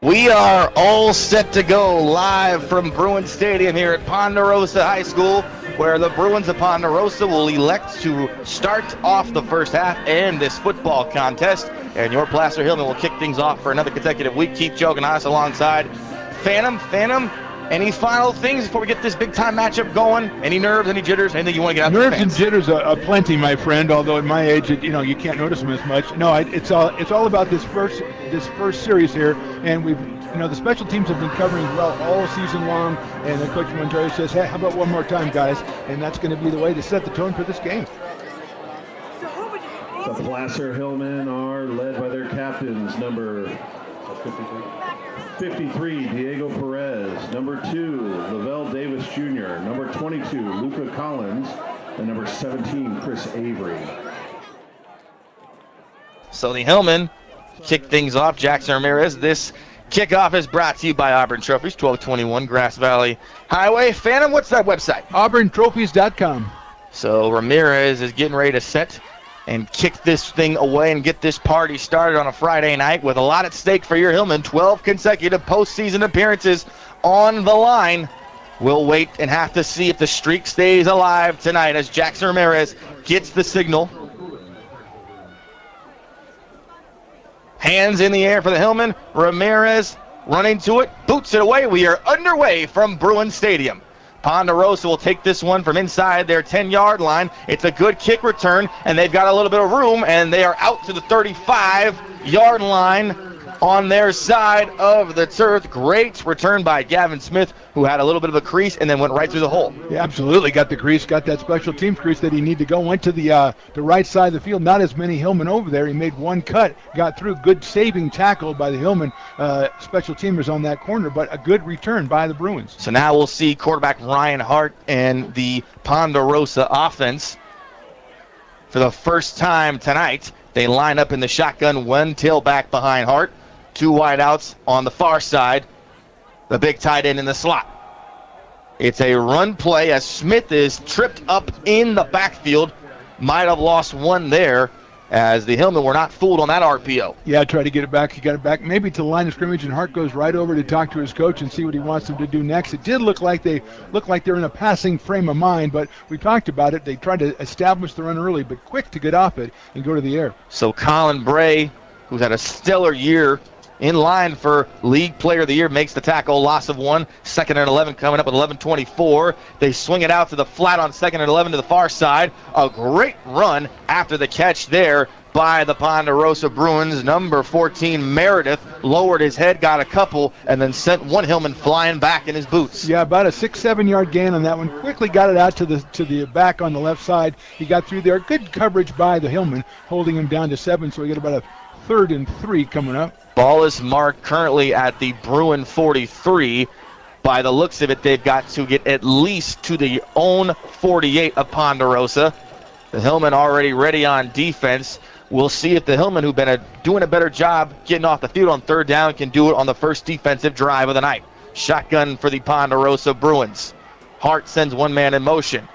We are all set to go live from Bruin Stadium here at Ponderosa High School, where the Bruins of Ponderosa will elect to start off the first half and this football contest. And your Placer Hillman will kick things off for another consecutive week. Keith Joganas alongside Phantom. Any final things before we get this big-time matchup going? Any nerves, any jitters, anything you want to get out there? Nerves and jitters are plenty, my friend, although at my age, you can't notice them as much. No, it's all about this first series here, and the special teams have been covering well all season long, and then Coach Montoya says, hey, how about one more time, guys? And that's going to be the way to set the tone for this game. The Placer Hillmen are led by their captains, number 53, Diego Perez. Number 2, Lavelle Davis Jr. Number 22, Luca Collins. And number 17, Chris Avery. So the Hillmen kick things off. Jackson Ramirez. This kickoff is brought to you by Auburn Trophies, 1221 Grass Valley Highway. Phantom, what's that website? AuburnTrophies.com. So Ramirez is getting ready to set and kick this thing away and get this party started on a Friday night with a lot at stake for your Hillman. 12 consecutive postseason appearances on the line. We'll wait and have to see if the streak stays alive tonight as Jackson Ramirez gets the signal. Hands in the air for the Hillman. Ramirez running to it, boots it away. We are underway from Bruin Stadium. Ponderosa will take this one from inside their 10-yard line. It's a good kick return, and they've got a little bit of room, and they are out to the 35-yard line on their side of the turf. Great return by Gavin Smith, who had a little bit of a crease and then went right through the hole. Yeah, absolutely. Got the crease, got that special teams crease that he needed to go. Went to the right side of the field. Not as many Hillmen over there. He made one cut, got through. Good saving tackle by the Hillman special teamers on that corner, but a good return by the Bruins. So now we'll see quarterback Ryan Hart and the Ponderosa offense for the first time tonight. They line up in the shotgun, one tailback behind Hart, two wideouts on the far side, the big tight end in the slot. It's a run play as Smith is tripped up in the backfield. Might have lost one there as the Hillmen were not fooled on that RPO. Yeah, tried to get it back. He got it back maybe to the line of scrimmage, and Hart goes right over to talk to his coach and see what he wants him to do next. It did look like they're in a passing frame of mind, but we talked about it. They tried to establish the run early, but quick to get off it and go to the air. So Colin Bray, who's had a stellar year, in line for League Player of the Year, makes the tackle, loss of one. 2nd and 11 coming up with 11:24. They swing it out to the flat on 2nd and 11 to the far side. A great run after the catch there by the Ponderosa Bruins. Number 14, Meredith, lowered his head, got a couple, and then sent one Hillman flying back in his boots. Yeah, about a 6-7 yard gain on that one. Quickly got it out to the back on the left side. He got through there. Good coverage by the Hillman, holding him down to 7, so we get about a 3rd and 3 coming up. Ball is marked currently at the Bruin 43. By the looks of it, they've got to get at least to the own 48 of Ponderosa. The Hillmen already ready on defense. We'll see if the Hillmen, who've been doing a better job getting off the field on 3rd down, can do it on the first defensive drive of the night. Shotgun for the Ponderosa Bruins. Hart sends one man in motion.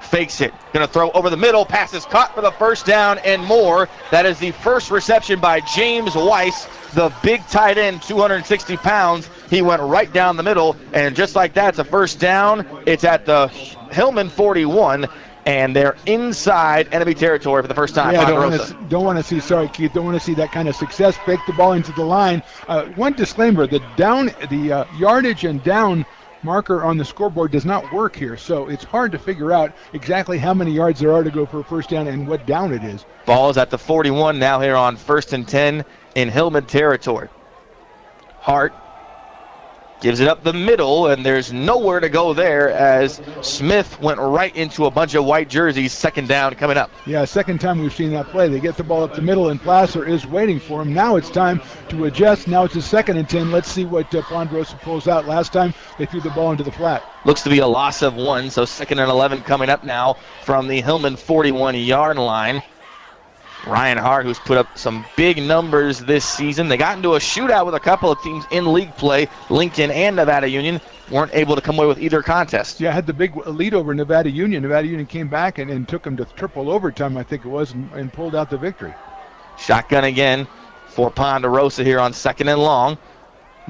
Fakes it. Going to throw over the middle. Pass is caught for the first down and more. That is the first reception by James Weiss, the big tight end, 260 pounds. He went right down the middle, and just like that, it's a first down. It's at the Hillman 41, and they're inside enemy territory for the first time. Yeah, don't want to see that kind of success. Fake the ball into the line. One disclaimer: the yardage and down marker on the scoreboard does not work here, so it's hard to figure out exactly how many yards there are to go for a first down and what down it is. Ball is at the 41 now here on 1st and 10 in Hillman territory. Hart gives it up the middle, and there's nowhere to go there as Smith went right into a bunch of white jerseys. 2nd down coming up. Yeah, second time we've seen that play. They get the ball up the middle, and Placer is waiting for him. Now it's time to adjust. Now it's a 2nd and 10. Let's see what Ponderosa pulls out. Last time they threw the ball into the flat. Looks to be a loss of one, so 2nd and 11 coming up now from the Hillman 41-yard line. Ryan Hart, who's put up some big numbers this season. They got into a shootout with a couple of teams in league play. Lincoln and Nevada Union weren't able to come away with either contest. Yeah, had the big lead over Nevada Union. Nevada Union came back and took them to triple overtime, I think it was, and pulled out the victory. Shotgun again for Ponderosa here on 2nd and long.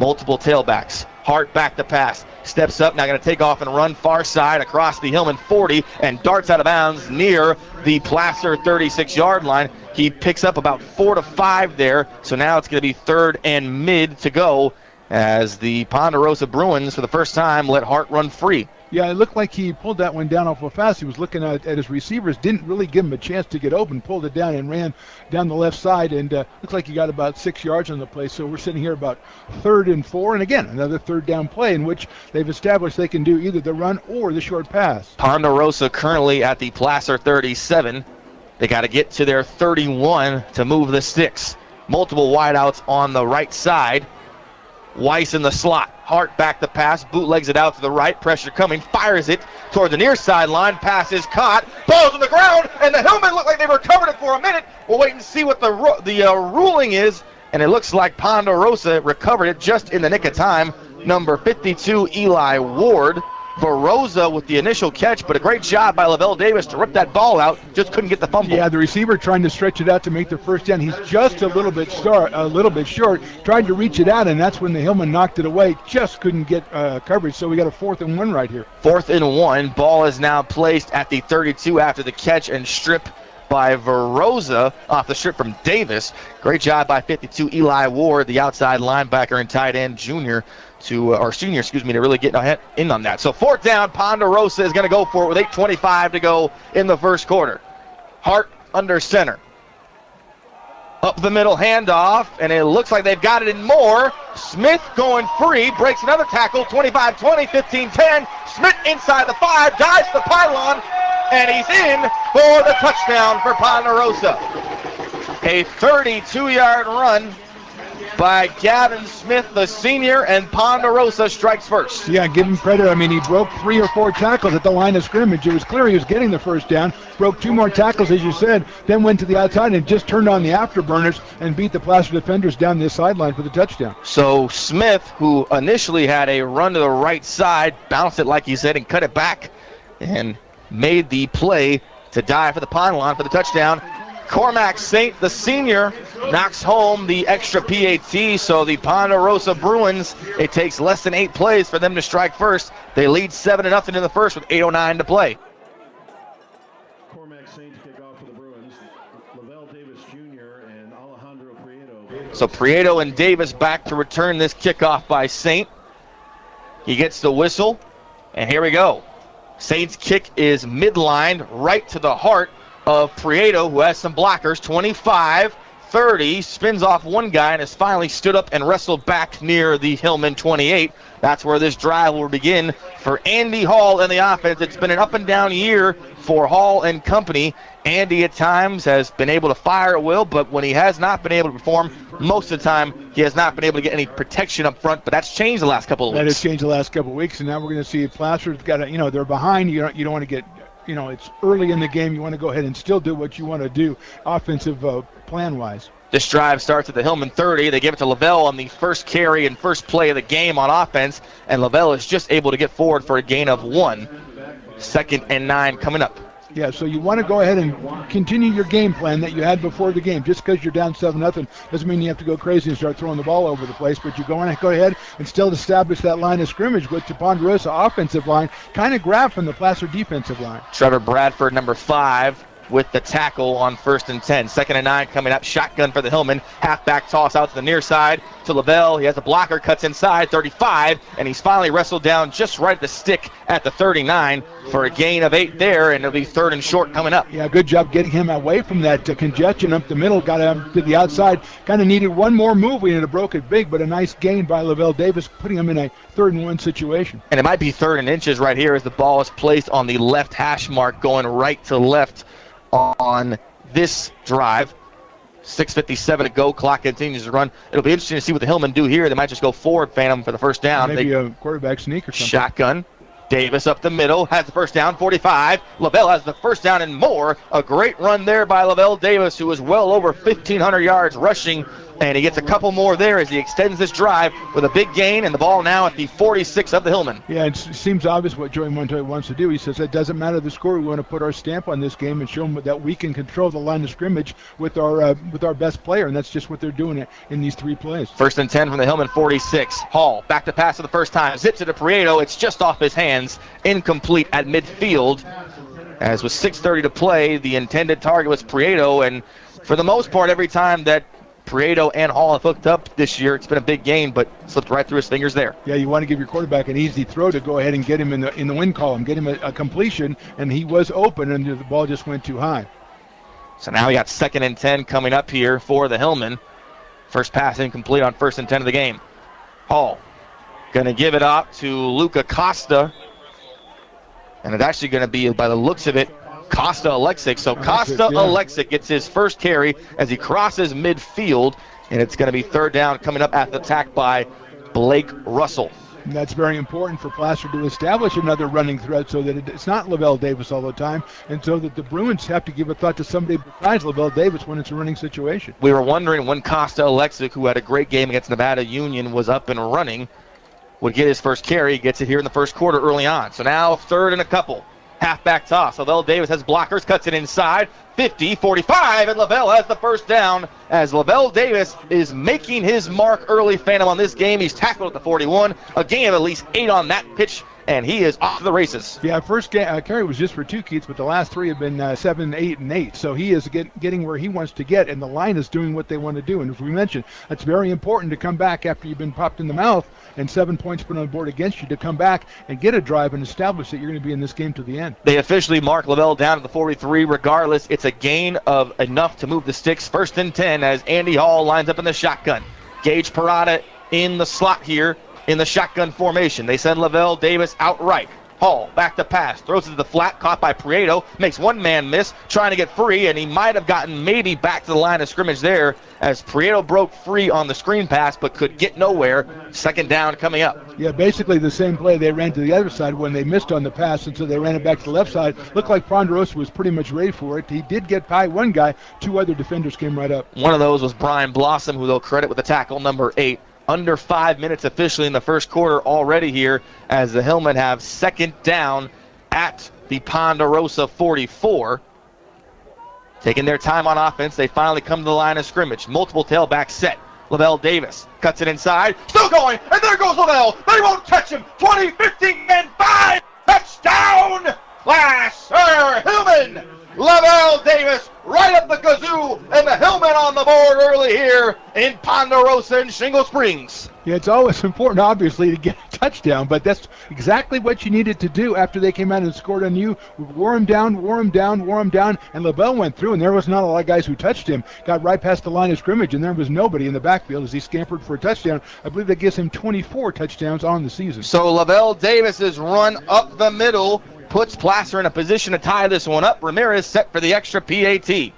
multiple tailbacks. Hart back to pass. Steps up, now going to take off and run far side across the Hillman 40 and darts out of bounds near the Placer 36-yard line. He picks up about 4 to 5 there, so now it's going to be 3rd and mid to go as the Ponderosa Bruins, for the first time, let Hart run free. Yeah, it looked like he pulled that one down awful fast. He was looking at his receivers, didn't really give him a chance to get open, pulled it down and ran down the left side, and looks like he got about 6 yards on the play. So we're sitting here about 3rd and 4, and again, another 3rd down play in which they've established they can do either the run or the short pass. Ponderosa currently at the Placer 37. They got to get to their 31 to move the sticks. Multiple wideouts on the right side. Weiss in the slot. Hart back to pass, bootlegs it out to the right, pressure coming, fires it toward the near sideline, pass is caught, ball's on the ground, and the Hillmen look like they recovered it for a minute. We'll wait and see what the ruling is, and it looks like Ponderosa recovered it just in the nick of time. Number 52, Eli Ward. Veroza with the initial catch, but a great job by Lavelle Davis to rip that ball out, just couldn't get the fumble. Yeah, the receiver trying to stretch it out to make the first down. He's just a little bit short, tried to reach it out, and that's when the Hillman knocked it away. Just couldn't get coverage, so we got a 4th and 1 right here. 4th and 1. Ball is now placed at the 32 after the catch and strip by Veroza off the strip from Davis. Great job by 52 Eli Ward, the outside linebacker and tight end senior, to really get in on that. So 4th down, Ponderosa is going to go for it with 8:25 to go in the first quarter. Hart under center. Up the middle, handoff, and it looks like they've got it in more. Smith going free, breaks another tackle, 25-20, 15-10. Smith inside the 5, dives the pylon, and he's in for the touchdown for Ponderosa. A 32-yard run by Gavin Smith, the senior, and Ponderosa strikes first. Yeah, give him credit. I mean, he broke 3 or 4 tackles at the line of scrimmage. It was clear he was getting the first down, broke 2 more tackles, as you said, then went to the outside and just turned on the afterburners and beat the Placer defenders down this sideline for the touchdown. So Smith, who initially had a run to the right side, bounced it like he said and cut it back and made the play to dive for the pylon for the touchdown. Cormac Saint, the senior, knocks home the extra PAT, so the Ponderosa Bruins, it takes less than 8 plays for them to strike first. They lead 7-0 in the first with 8:09 to play. Cormac Saint to kick off for the Bruins. Lavelle Davis Jr. and Alejandro Prieto. So Prieto and Davis back to return this kickoff by Saint. He gets the whistle, and here we go. Saint's kick is midline, right to the heart of Prieto, who has some blockers. 25-30, spins off one guy and has finally stood up and wrestled back near the Hillman 28. That's where this drive will begin for Andy Hall and the offense. It's been an up and down year for Hall and company. Andy at times has been able to fire at will, but when he has not been able to perform, most of the time he has not been able to get any protection up front, but that's changed the last couple of weeks. That has changed the last couple of weeks, and now we're going to see Placer's got to, they're behind. You don't want to get, it's early in the game. You want to go ahead and still do what you want to do offensive plan-wise. This drive starts at the Hillman 30. They give it to Lavelle on the first carry and first play of the game on offense, and Lavelle is just able to get forward for a gain of 1. 2nd and 9 coming up. Yeah, so you want to go ahead and continue your game plan that you had before the game. Just because you're down 7-0 doesn't mean you have to go crazy and start throwing the ball over the place, but you go ahead and still establish that line of scrimmage with the Ponderosa offensive line, kind of grab from the Placer defensive line. Trevor Bradford, number 5, with the tackle on 1st and 10. 2nd and 9 coming up. Shotgun for the Hillman. Halfback toss out to the near side to Lavelle. He has a blocker, cuts inside, 35, and he's finally wrestled down just right at the stick at the 39 for a gain of 8 there, and it'll be 3rd and short coming up. Yeah, good job getting him away from that congestion up the middle. Got him to the outside. Kind of needed one more move. We had broke it big, but a nice gain by Lavelle Davis, putting him in a 3rd and 1 situation. And it might be 3rd and inches right here as the ball is placed on the left hash mark, going right to left on this drive. 6:57 to go. Clock continues to run. It'll be interesting to see what the Hillmen do here. They might just go forward, phantom for the first down. Maybe a quarterback sneak or something. Shotgun. Davis up the middle, has the first down, 45. Lavelle has the first down and more. A great run there by Lavelle Davis, who is well over 1,500 yards rushing And he gets a couple more there as he extends this drive with a big gain, and the ball now at the 46 of the Hillman. Yeah, it seems obvious what Joey Montoya wants to do. He says it doesn't matter the score. We want to put our stamp on this game and show them that we can control the line of scrimmage with our best player, and that's just what they're doing in these 3 plays. 1st and 10 from the Hillman 46. Hall back to pass for the first time. Zips it to Prieto. It's just off his hands. Incomplete at midfield. As with 6:30 to play, the intended target was Prieto, and for the most part, every time that Prieto and Hall have hooked up this year, it's been a big gain, but slipped right through his fingers there. Yeah, you want to give your quarterback an easy throw to go ahead and get him in the win column, get him a completion, and he was open, and the ball just went too high. So now we got 2nd and 10 coming up here for the Hillman. First pass incomplete on 1st and 10 of the game. Hall going to give it up to Luca Costa, and it's actually going to be, by the looks of it, Costa Alexic. So Costa Alexic gets his first carry as he crosses midfield, and it's going to be 3rd down coming up after the attack by Blake Russell. And that's very important for Placer to establish another running threat so that it's not Lavelle Davis all the time, and so that the Bruins have to give a thought to somebody besides Lavelle Davis when it's a running situation. We were wondering when Costa Alexic, who had a great game against Nevada Union, was up and running, would get his first carry. He gets it here in the first quarter early on. So now 3rd and a couple. Halfback toss. Lavelle Davis has blockers, cuts it inside. 50, 45, and Lavelle has the first down as Lavelle Davis is making his mark early, Phantom, on this game. He's tackled at the 41. A gain of at least 8 on that pitch, and he is off to the races. Yeah, first carry was just for 2, Keats, but the last 3 have been 7, 8, and 8. So he is getting where he wants to get, and the line is doing what they want to do. And as we mentioned, it's very important to come back after you've been popped in the mouth and 7 points put on the board against you, to come back and get a drive and establish that you're going to be in this game to the end. They officially mark Lavelle down to the 43. Regardless, it's a gain of enough to move the sticks. 1st and 10 as Andy Hall lines up in the shotgun. Gage Parada in the slot here in the shotgun formation. They send Lavelle Davis outright. Hall back to pass, throws it to the flat, caught by Prieto, makes one man miss, trying to get free, and he might have gotten maybe back to the line of scrimmage there as Prieto broke free on the screen pass but could get nowhere. 2nd down coming up. Yeah, basically the same play they ran to the other side when they missed on the pass, and so they ran it back to the left side. Looked like Ponderosa was pretty much ready for it. He did get by one guy. 2 other defenders came right up. One of those was Brian Blossom, who they'll credit with the tackle, number 8. Under 5 minutes officially in the first quarter already here as the Hillmen have 2nd down at the Ponderosa 44. Taking their time on offense, they finally come to the line of scrimmage. Multiple tailbacks set. Lavelle Davis cuts it inside. Still going, and there goes Lavelle. They won't catch him. 20, 15, and 5. Touchdown! Placer Hillman! Lavelle Davis right up the kazoo, and the Hillmen on the board early here in Ponderosa and Shingle Springs. Yeah, it's always important, obviously, to get a touchdown, but that's exactly what you needed to do after they came out and scored on you. Wore him down, and Lavelle went through, and there was not a lot of guys who touched him. Got right past the line of scrimmage, and there was nobody in the backfield as he scampered for a touchdown. I believe that gives him 24 touchdowns on the season. So Lavelle Davis's run up the middle puts Placer in a position to tie this one up. Ramirez set for the extra PAT.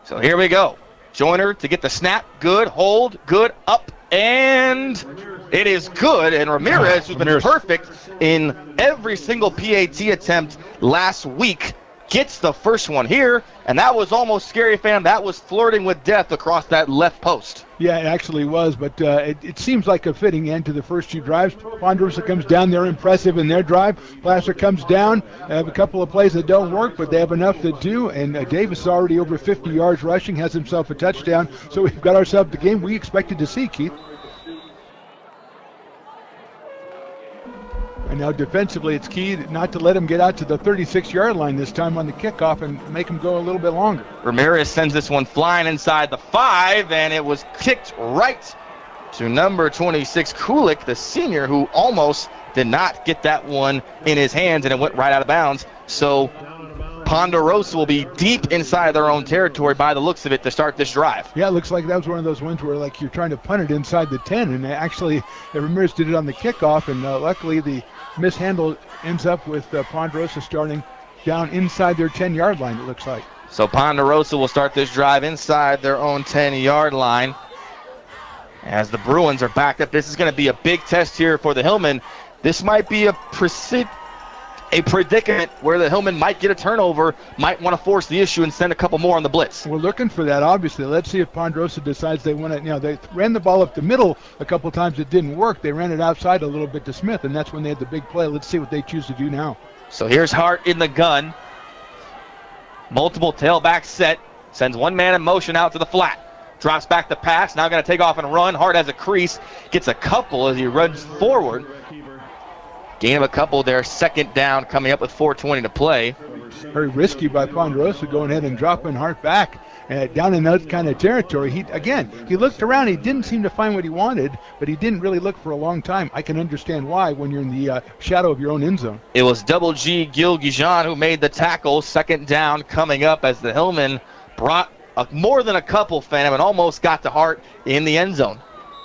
So here we go. Joyner to get the snap. Good. Hold. Good. Up. And it is good. And Ramirez, who's been perfect in every single PAT attempt last week, gets the first one here. And that was almost scary, fam. That was flirting with death across that left post. Yeah, it actually was, but it seems like a fitting end to the first 2 drives. Ponderosa comes down, they're impressive in their drive. Placer comes down, have a couple of plays that don't work, but they have enough to do, and Davis is already over 50 yards rushing, has himself a touchdown, so we've got ourselves the game we expected to see, Keith. And now defensively, it's key not to let him get out to the 36-yard line this time on the kickoff and make him go a little bit longer. Ramirez sends this one flying inside the 5, and it was kicked right to number 26, Kulik, the senior, who almost did not get that one in his hands, and it went right out of bounds. So Ponderosa will be deep inside their own territory by the looks of it to start this drive. Yeah, it looks like that was one of those ones where like you're trying to punt it inside the 10, and actually Ramirez did it on the kickoff, and luckily the mishandle ends up with Ponderosa starting down inside their 10-yard line, it looks like. So Ponderosa will start this drive inside their own 10-yard line as the Bruins are backed up. This is going to be a big test here for the Hillmen. This might be a a predicament where the Hillman might get a turnover, might want to force the issue and send a couple more on the blitz. We're looking for that, obviously. Let's see if Ponderosa decides they want to. They ran the ball up the middle a couple times. It didn't work. They ran it outside a little bit to Smith, and that's when they had the big play. Let's see what they choose to do now. So here's Hart in the gun. Multiple tailback set. Sends one man in motion out to the flat. Drops back the pass. Now going to take off and run. Hart has a crease. Gets a couple as he runs forward. Gain of a couple there. Second down coming up with 4:20 to play. Very risky by Ponderosa going ahead and dropping Hart back down in that kind of territory. He looked around. He didn't seem to find what he wanted, but he didn't really look for a long time. I can understand why when you're in the shadow of your own end zone. It was Double G Gil-Gijan who made the tackle. Second down coming up as the Hillman brought more than a couple, Phantom, and almost got to Hart in the end zone.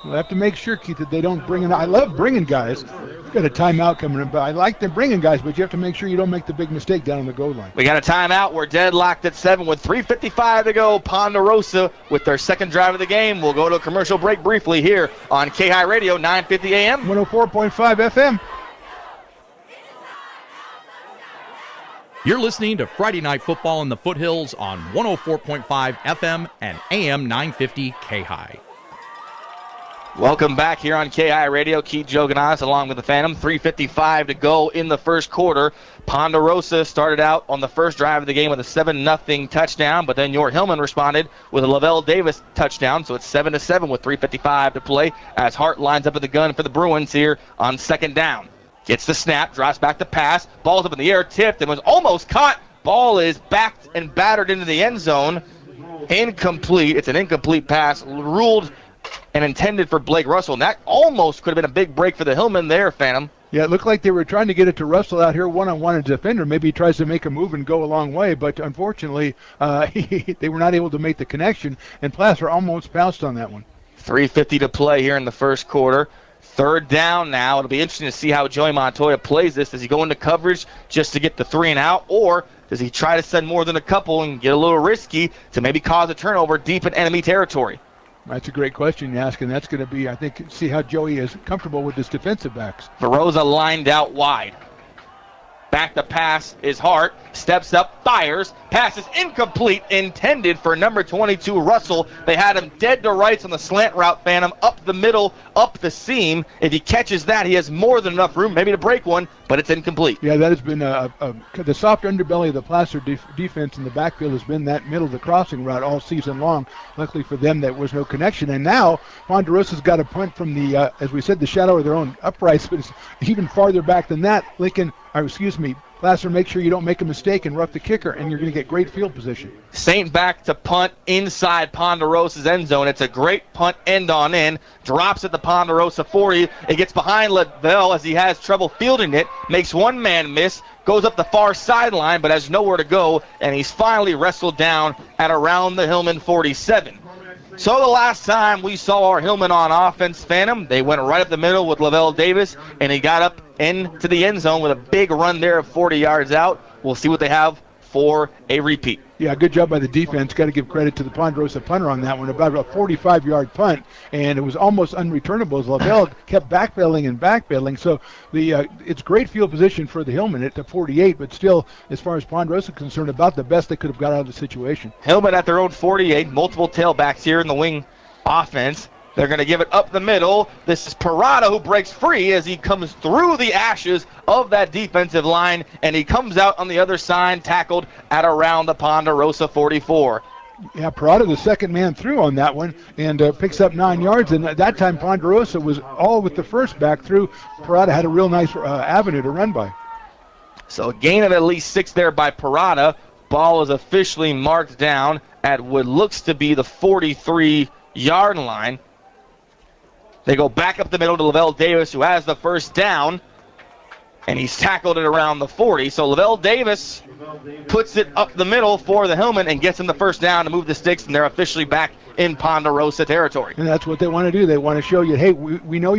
We'll have to make sure, Keith, that they don't bring in. I love bringing guys. We've got a timeout coming in, but I like them bringing guys, but you have to make sure you don't make the big mistake down on the goal line. We got a timeout. We're deadlocked at 7 with 3:55 to go. Ponderosa with their second drive of the game. We'll go to a commercial break briefly here on KAHI Radio, 950 AM. 104.5 FM. You're listening to Friday Night Football in the Foothills on 104.5 FM and AM 950 KAHI. Welcome back here on KAHI Radio. Keith Joganas along with the Phantom. 3:55 to go in the first quarter. Ponderosa started out on the first drive of the game with a 7-0 touchdown, but then your Hillman responded with a Lavelle Davis touchdown, so it's 7-7 with 3:55 to play as Hart lines up at the gun for the Bruins here on second down. Gets the snap, drops back the pass, ball's up in the air, tipped, and was almost caught. Ball is backed and battered into the end zone. Incomplete. It's an incomplete pass, ruled and intended for Blake Russell, and that almost could have been a big break for the Hillman there, Phantom. Yeah, it looked like they were trying to get it to Russell out here one-on-one as a defender. Maybe he tries to make a move and go a long way, but unfortunately they were not able to make the connection, and Placer almost pounced on that one. 3:50 to play here in the first quarter. Third down now. It'll be interesting to see how Joey Montoya plays this. Does he go into coverage just to get the 3 and out, or does he try to send more than a couple and get a little risky to maybe cause a turnover deep in enemy territory? That's a great question you ask, and that's going to be, I think, see how Joey is comfortable with his defensive backs. Veroza lined out wide. Back the pass is Hart. Steps up, fires. Pass is incomplete, intended for number 22, Russell. They had him dead to rights on the slant route, Phantom, up the middle, up the seam. If he catches that, he has more than enough room maybe to break one, but it's incomplete. Yeah, that has been the soft underbelly of the Placer defense in the backfield has been that middle of the crossing route all season long. Luckily for them, there was no connection. And now Ponderosa's got a punt from the, as we said, the shadow of their own uprights, but it's even farther back than that. Placer, make sure you don't make a mistake and rough the kicker, and you're going to get great field position. Saint back to punt inside Ponderosa's end zone. It's a great punt end on end. Drops at the Ponderosa 40. It gets behind Lavelle as he has trouble fielding it. Makes one man miss. Goes up the far sideline, but has nowhere to go, and he's finally wrestled down at around the Hillman 47. So the last time we saw our Hillman on offense, Phantom, they went right up the middle with Lavelle Davis, and he got up into the end zone with a big run there of 40 yards out. We'll see what they have for a repeat. Yeah, good job by the defense. Got to give credit to the Ponderosa punter on that one. About a 45-yard punt, and it was almost unreturnable as Lavelle kept backpedaling. So it's great field position for the Hillman at the 48, but still, as far as Ponderosa is concerned, about the best they could have got out of the situation. Hillman at their own 48, multiple tailbacks here in the wing offense. They're going to give it up the middle. This is Parada who breaks free as he comes through the ashes of that defensive line, and he comes out on the other side, tackled at around the Ponderosa 44. Yeah, Parada, the second man through on that one, and picks up 9 yards. And at that time, Ponderosa was all with the first back through. Parada had a real nice avenue to run by. So a gain of at least 6 there by Parada. Ball is officially marked down at what looks to be the 43-yard line. They go back up the middle to Lavelle Davis, who has the first down, and he's tackled at around the 40. So Lavelle Davis puts it up the middle for the Hillman and gets him the first down to move the sticks, and they're officially back in Ponderosa territory. And that's what they want to do. They want to show you, hey, we know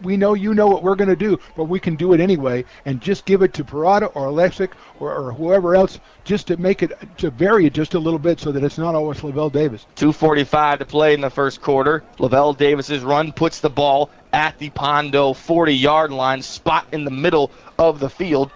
we know you know what we're going to do, but we can do it anyway, and just give it to Parada or Alexic or whoever else just to make it, to vary it just a little bit so that it's not always Lavelle Davis. 2:45 to play in the first quarter. Lavelle Davis's run puts the ball at the Pondo 40-yard line, spot in the middle of the field.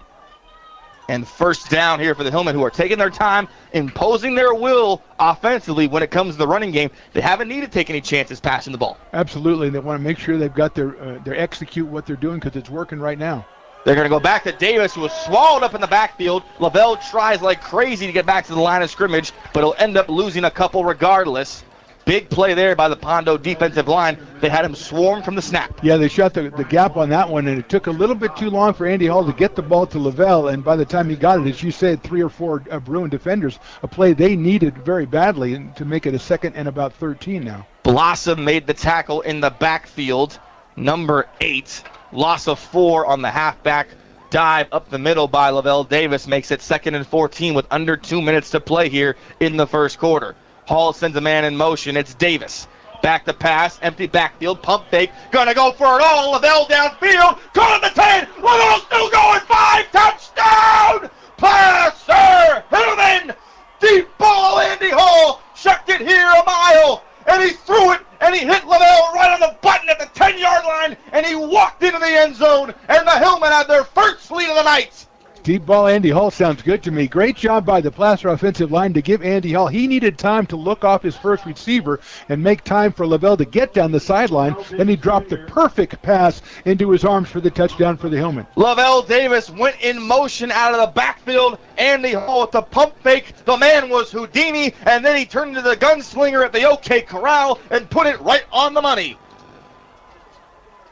and first down here for the Hillman, who are taking their time, imposing their will offensively when it comes to the running game. They haven't needed to take any chances passing the ball. Absolutely. They want to make sure they've got their execute what they're doing because it's working right now. They're going to go back to Davis, who was swallowed up in the backfield. Lavelle tries like crazy to get back to the line of scrimmage, but he'll end up losing a couple regardless. Big play there by the Pondo defensive line. They had him swarm from the snap. Yeah, they shut the gap on that one, and it took a little bit too long for Andy Hall to get the ball to Lavelle, and by the time he got it, as you said, 3 or 4 Bruin defenders, a play they needed very badly to make it a 2nd and about 13 now. Blossom made the tackle in the backfield. Number 8, loss of 4 on the halfback dive up the middle by Lavelle Davis makes it 2nd and 14 with under 2 minutes to play here in the first quarter. Hall sends a man in motion. It's Davis. Back to pass. Empty backfield. Pump fake. Gonna go for it all. Lavelle downfield. Caught at the 10. Lavelle still going. 5. Touchdown. Placer. Hillman. Deep ball. Andy Hall. Chucked it here a mile. And he threw it. And he hit Lavelle right on the button at the 10-yard line. And he walked into the end zone. And the Hillman had their first lead of the night. Deep ball Andy Hall sounds good to me. Great job by the Placer offensive line to give Andy Hall. He needed time to look off his first receiver and make time for Lavelle to get down the sideline. Then he dropped the perfect pass into his arms for the touchdown for the Hillman. Lavelle Davis went in motion out of the backfield. Andy Hall with the pump fake. The man was Houdini, and then he turned into the gunslinger at the OK Corral and put it right on the money.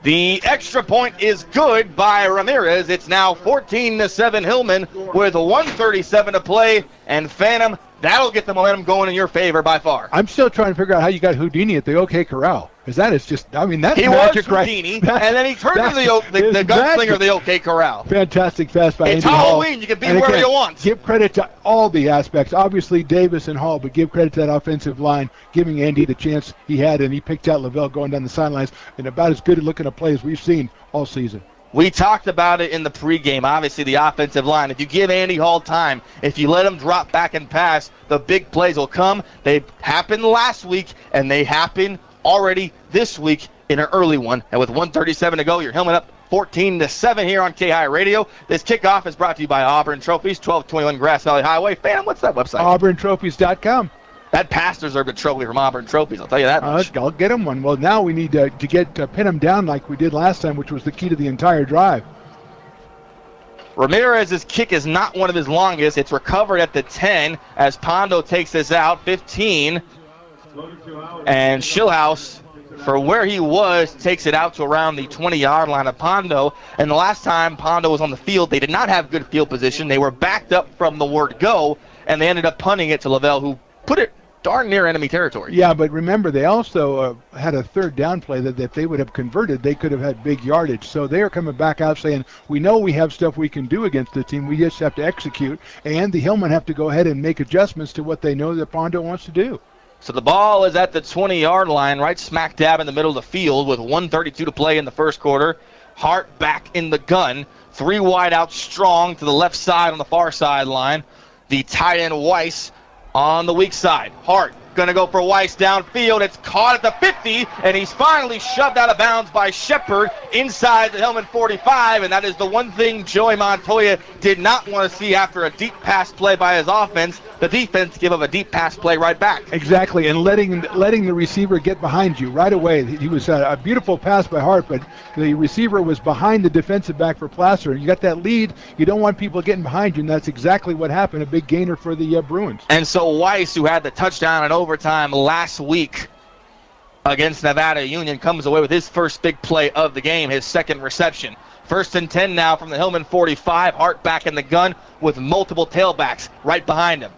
The extra point is good by Ramirez. It's now 14-7 Hillman with 1:37 to play. And Phantom, that'll get the momentum going in your favor by far. I'm still trying to figure out how you got Houdini at the OK Corral. Because that is just, I mean, that's he magic, was Houdini, right? And then he turned into the gunslinger of the OK Corral. Fantastic pass by It's Andy Halloween. Hall. You can be And wherever again, you want. Give credit to all the aspects. Obviously, Davis and Hall, but give credit to that offensive line, giving Andy the chance he had, and he picked out Lavelle going down the sidelines, and about as good a looking a play as we've seen all season. We talked about it in the pregame. Obviously, the offensive line. If you give Andy Hall time, if you let him drop back and pass, the big plays will come. They happened last week, and they happen already this week in an early one. And with 1:37 to go, you're Hillman up 14-7 here on KAHI Radio. This kickoff is brought to you by Auburn Trophies, 1221 Grass Valley Highway. Phantom, what's that website? AuburnTrophies.com. That pass deserved a trophy from Auburn Trophies, I'll tell you that much. I'll get him one. Well, now we need to pin him down like we did last time, which was the key to the entire drive. Ramirez's kick is not one of his longest. It's recovered at the 10 as Pondo takes this out, 15. And Schillhaus, for where he was, takes it out to around the 20-yard line of Pondo. And the last time Pondo was on the field, they did not have good field position. They were backed up from the word go, and they ended up punting it to Lavelle, who put it darn near enemy territory. Yeah, but remember, they also had a third down play that if they would have converted, they could have had big yardage. So they are coming back out saying, we know we have stuff we can do against the team. We just have to execute. And the Hillmen have to go ahead and make adjustments to what they know that Pondo wants to do. So the ball is at the 20-yard line, right smack dab in the middle of the field with 1:32 to play in the first quarter. Hart back in the gun. 3 wide out strong to the left side on the far sideline. The tight end Weiss on the weak side. Hart going to go for Weiss downfield. It's caught at the 50, and he's finally shoved out of bounds by Shepard inside the Hillman 45, and that is the one thing Joey Montoya did not want to see after a deep pass play by his offense. The defense give up a deep pass play right back. Exactly, and letting the receiver get behind you right away. He was a beautiful pass by Hart, but the receiver was behind the defensive back for Placer. You got that lead. You don't want people getting behind you, and that's exactly what happened. A big gainer for the Bruins. And so Weiss, who had the touchdown in overtime last week against Nevada Union, comes away with his first big play of the game, his second reception. 1st and 10 now from the Hillman 45. Hart back in the gun with multiple tailbacks right behind him.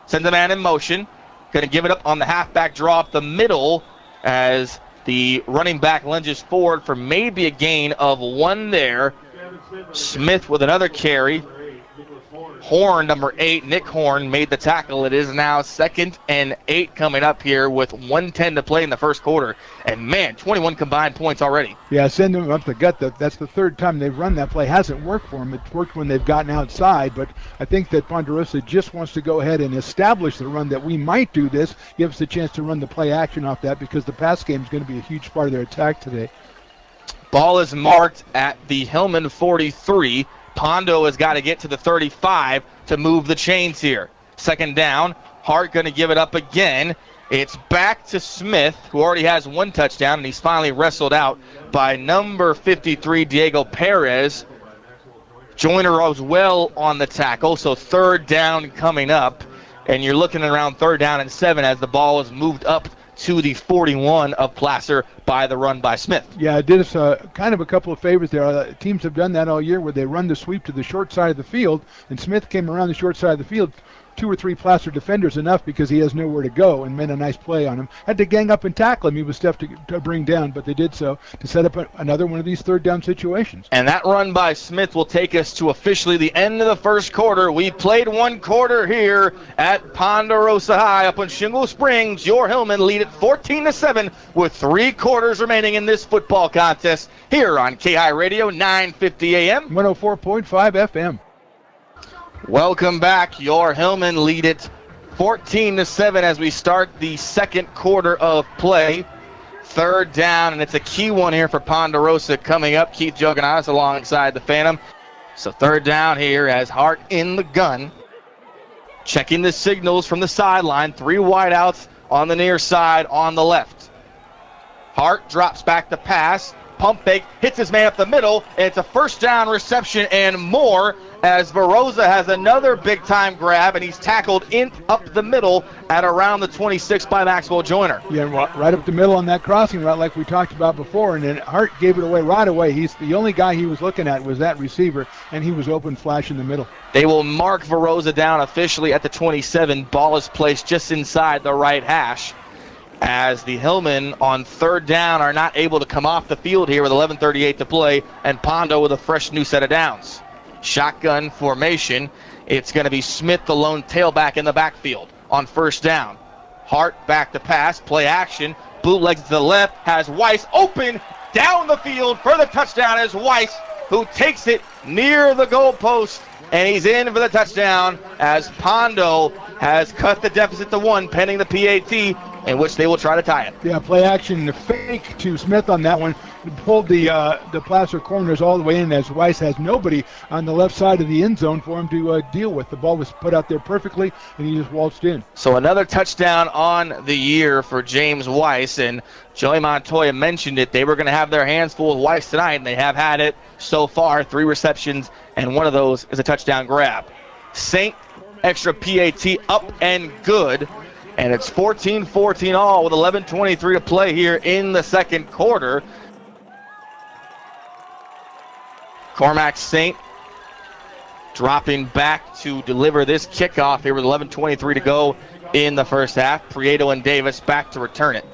Sends a man in motion. Going to give it up on the halfback draw up the middle as the running back lunges forward for maybe a gain of 1 there. Smith with another carry. Horn, number 8, Nick Horn, made the tackle. It is now 2nd and 8 coming up here with 1:10 to play in the first quarter. And, man, 21 combined points already. Yeah, send them up the gut. That's the third time they've run that play. Hasn't worked for them. It's worked when they've gotten outside. But I think that Ponderosa just wants to go ahead and establish the run that we might do this, give us a chance to run the play action off that because the pass game is going to be a huge part of their attack today. Ball is marked at the Hillman 43. Pondo has got to get to the 35 to move the chains here. Second down. Hart going to give it up again. It's back to Smith, who already has one touchdown, and he's finally wrestled out by number 53, Diego Perez. Joyner was well on the tackle, so third down coming up. And you're looking at around 3rd down and 7 as the ball is moved up to the 41 of Placer by the run by Smith. Yeah, it did us kind of a couple of favors there. Teams have done that all year where they run the sweep to the short side of the field, and Smith came around the short side of the field. 2 or 3 Placer defenders enough because he has nowhere to go, and made a nice play on him. Had to gang up and tackle him. He was tough to bring down, but they did so to set up another one of these 3rd down situations. And that run by Smith will take us to officially the end of the first quarter. We played 1 quarter here at Ponderosa High up on Shingle Springs. Your Hillman lead at 14-7 with 3 quarters remaining in this football contest here on KAHI Radio 950 AM. 104.5 FM. Welcome back. Your Hillman lead it 14-7 as we start the second quarter of play. 3rd down, and it's a key one here for Ponderosa coming up. Keith Joganas alongside the Phantom. So 3rd down here as Hart in the gun. Checking the signals from the sideline. 3 wideouts on the near side on the left. Hart drops back the pass. Pump fake, hits his man up the middle, and it's a 1st down reception and more as Veroza has another big-time grab, and he's tackled in up the middle at around the 26 by Maxwell Joyner. Yeah, right up the middle on that crossing route like we talked about before, and then Hart gave it away right away. He's the only guy he was looking at was that receiver, and he was open flash in the middle. They will mark Veroza down officially at the 27. Ball is placed just inside the right hash, as the Hillman on 3rd down are not able to come off the field here with 11:38 to play, and Pondo with a fresh new set of downs. Shotgun formation. It's going to be Smith, the lone tailback in the backfield on 1st down. Hart back to pass, play action, bootlegs to the left, has Weiss open down the field for the touchdown as Weiss, who takes it near the goalpost, and he's in for the touchdown as Pondo has cut the deficit to 1 pending the PAT, in which they will try to tie it. Yeah, play action, the fake to Smith on that one. Pulled the Placer corners all the way in as Weiss has nobody on the left side of the end zone for him to deal with. The ball was put out there perfectly, and he just waltzed in. So another touchdown on the year for James Weiss, and Joey Montoya mentioned it. They were going to have their hands full with Weiss tonight, and they have had it so far. 3 receptions, and one of those is a touchdown grab. Saint, extra PAT up and good. And it's 14-14 all with 11:23 to play here in the second quarter. Cormac Saint dropping back to deliver this kickoff here with 11:23 to go in the first half. Prieto and Davis back to return it.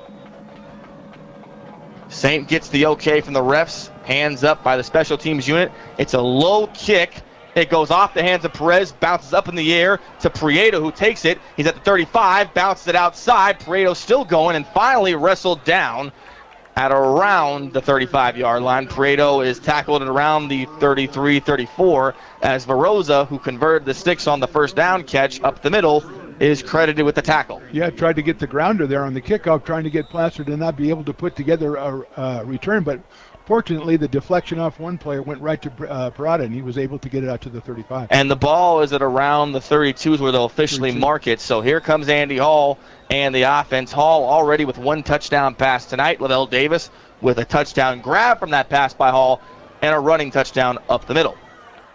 Saint gets the okay from the refs. Hands up by the special teams unit. It's a low kick. It goes off the hands of Perez, bounces up in the air to Prieto, who takes it. He's at the 35, bounces it outside. Prieto still going, and finally wrestled down at around the 35-yard line. Prieto is tackled at around the 33, 34, as Veroza, who converted the sticks on the 1st down catch up the middle, is credited with the tackle. Yeah, tried to get the grounder there on the kickoff, trying to get Placer to not be able to put together a return, but fortunately, the deflection off one player went right to Parada, and he was able to get it out to the 35. And the ball is at around the 32s where they'll officially 32. Mark it. So here comes Andy Hall and the offense. Hall already with 1 touchdown pass tonight. Lavelle Davis with a touchdown grab from that pass by Hall and a running touchdown up the middle.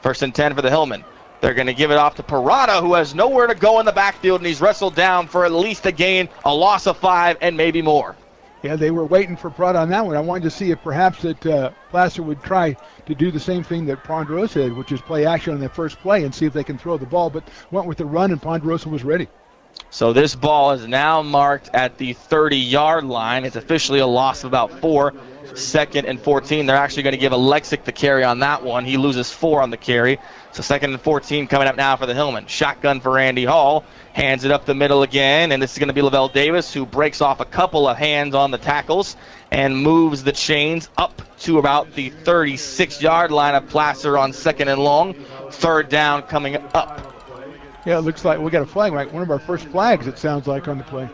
1st and 10 for the Hillman. They're going to give it off to Parada, who has nowhere to go in the backfield, and he's wrestled down for at least a gain, a loss of 5, and maybe more. Yeah, they were waiting for Prada on that one. I wanted to see if perhaps that Placer would try to do the same thing that Ponderosa did, which is play action on their first play and see if they can throw the ball, but went with the run, and Ponderosa was ready. So this ball is now marked at the 30-yard line. It's officially a loss of about 4. 2nd and 14. They're actually going to give Alexic the carry on that one. He loses 4 on the carry. So 2nd and 14 coming up now for the Hillman. Shotgun for Randy Hall. Hands it up the middle again, and this is going to be Lavelle Davis, who breaks off a couple of hands on the tackles and moves the chains up to about the 36-yard line of Placer on 2nd and long. 3rd down coming up. Yeah, it looks like we got a flag, right? One of our first flags, it sounds like, on the play.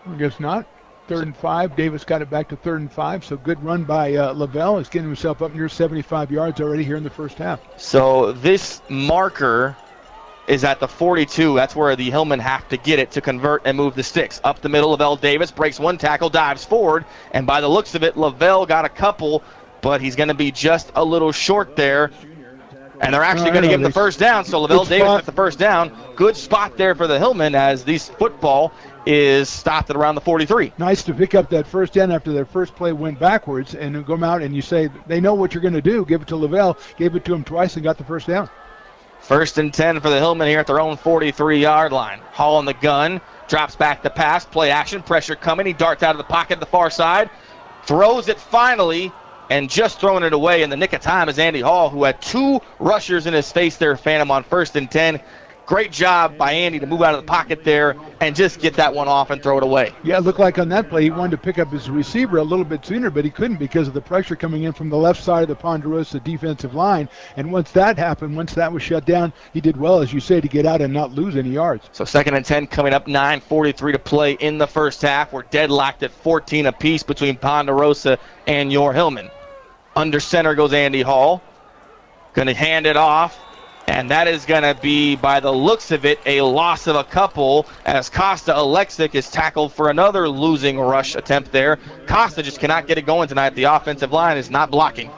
I guess not. 3rd and 5. Davis got it back to 3rd and 5. So good run by Lavelle. He's getting himself up near 75 yards already here in the first half. So this marker is at the 42. That's where the Hillman have to get it to convert and move the sticks. Up the middle, Lavelle Davis breaks one tackle, dives forward, and by the looks of it, Lavelle got a couple, but he's going to be just a little short there. And they're actually going to give him the first down, so Lavelle Davis got the first down. Good spot there for the Hillman as this football is stopped at around the 43. Nice to pick up that first down after their first play went backwards and go out and you say, they know what you're going to do. Give it to Lavelle. Gave it to him twice and got the first down. 1st and 10 for the Hillman here at their own 43-yard line. Hall on the gun, drops back the pass, play action, pressure coming. He darts out of the pocket at the far side, throws it finally, and just throwing it away in the nick of time is Andy Hall, who had 2 rushers in his face there, Phantom, on 1st and 10. Great job by Andy to move out of the pocket there and just get that one off and throw it away. Yeah, it looked like on that play he wanted to pick up his receiver a little bit sooner, but he couldn't because of the pressure coming in from the left side of the Ponderosa defensive line. And once that happened, once that was shut down, he did well, as you say, to get out and not lose any yards. So 2nd and 10 coming up, 9:43 to play in the first half. We're deadlocked at 14 apiece between Ponderosa and your Hillman. Under center goes Andy Hall. Going to hand it off. And that is going to be, by the looks of it, a loss of a couple as Costa Alexic is tackled for another losing rush attempt there. Costa just cannot get it going tonight. The offensive line is not blocking.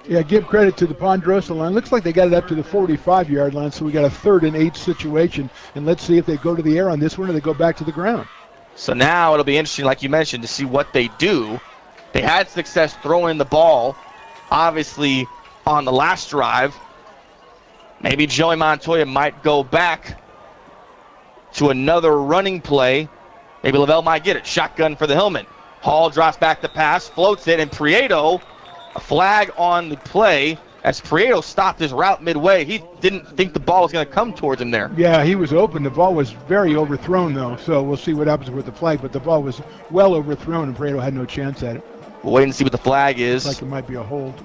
Yeah, give credit to the Ponderosa line. Looks like they got it up to the 45-yard line, so we got a 3rd and 8 situation. And let's see if they go to the air on this one or they go back to the ground. So now it'll be interesting, like you mentioned, to see what they do. They had success throwing the ball, obviously, on the last drive. Maybe Joey Montoya might go back to another running play. Maybe Lavelle might get it. Shotgun for the Hillman. Hall drops back the pass, floats it, and Prieto, a flag on the play as Prieto stopped his route midway. He didn't think the ball was going to come towards him there. Yeah, he was open. The ball was very overthrown, though, so we'll see what happens with the flag. But the ball was well overthrown, and Prieto had no chance at it. We'll wait and see what the flag is. Looks like it might be a hold.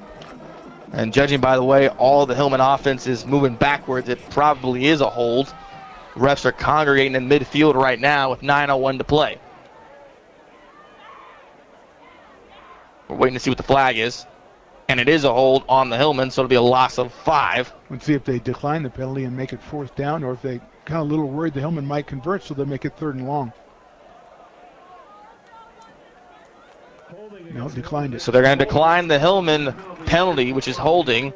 And judging by the way all the Hillman offense is moving backwards, it probably is a hold. Refs are congregating in midfield right now with 9:01 to play. We're waiting to see what the flag is. And it is a hold on the Hillman, so it'll be a loss of 5. Let's see if they decline the penalty and make it 4th down, or if they kind of a little worried the Hillman might convert, so they'll make it 3rd and long. No, declined it. So they're going to decline the Hillman penalty, which is holding.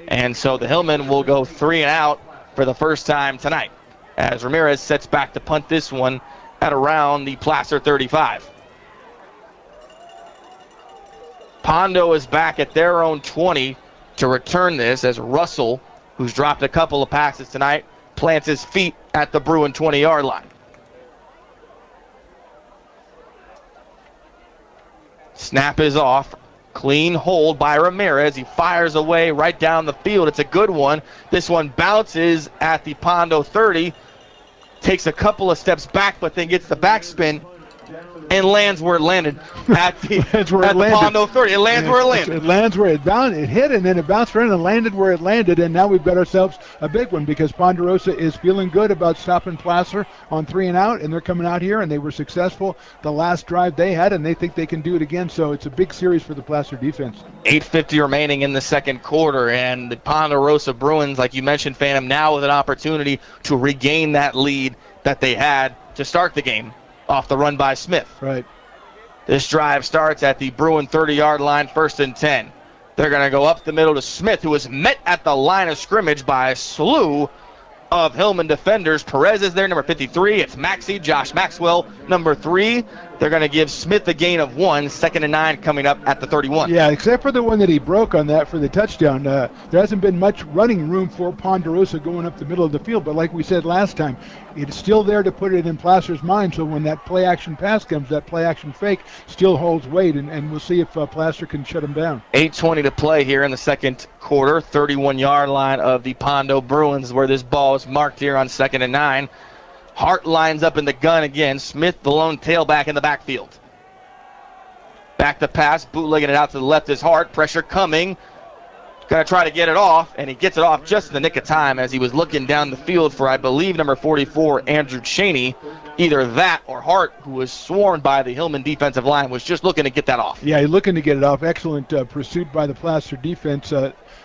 And so the Hillman will go 3 and out for the first time tonight, as Ramirez sets back to punt this one at around the Placer 35. Pondo is back at their own 20 to return this as Russell, who's dropped a couple of passes tonight, plants his feet at the Bruin 20-yard line. Snap is off. Clean hold by Ramirez. He fires away right down the field. It's a good one. This one bounces at the Pondo 30. Takes a couple of steps back, but then gets the backspin and lands where it landed at the Pondo 30. It lands where it landed. It lands where it hit, and then it bounced around and landed where it landed, and now we've got ourselves a big one because Ponderosa is feeling good about stopping Placer on 3 and out, and they're coming out here, and they were successful the last drive they had, and they think they can do it again, so it's a big series for the Placer defense. 8:50 remaining in the second quarter, and the Ponderosa Bruins, like you mentioned, Phantom, now with an opportunity to regain that lead that they had to start the game off the run by Smith. Right. This drive starts at the Bruin 30-yard line, 1st and 10. They're going to go up the middle to Smith, who is met at the line of scrimmage by a slew of Hillman defenders. Perez is there, number 53. It's Maxey, Josh Maxwell, number 3. They're going to give Smith a gain of 1. 2nd and 9 coming up at the 31. Yeah, except for the one that he broke on that for the touchdown. There hasn't been much running room for Ponderosa going up the middle of the field. But like we said last time, it's still there to put it in Placer's mind. So when that play-action pass comes, that play-action fake still holds weight. And we'll see if Placer can shut him down. 8:20 to play here in the second quarter. 31-yard line of the Pondo Bruins where this ball is marked here on 2nd and 9. Hart lines up in the gun again. Smith, the lone tailback in the backfield. Back to pass, bootlegging it out to the left is Hart. Pressure coming. Going to try to get it off, and he gets it off just in the nick of time as he was looking down the field for, I believe, number 44, Andrew Cheney. Either that or Hart, who was swarmed by the Hillman defensive line, was just looking to get that off. Yeah, he's looking to get it off. Excellent pursuit by the Placer defense.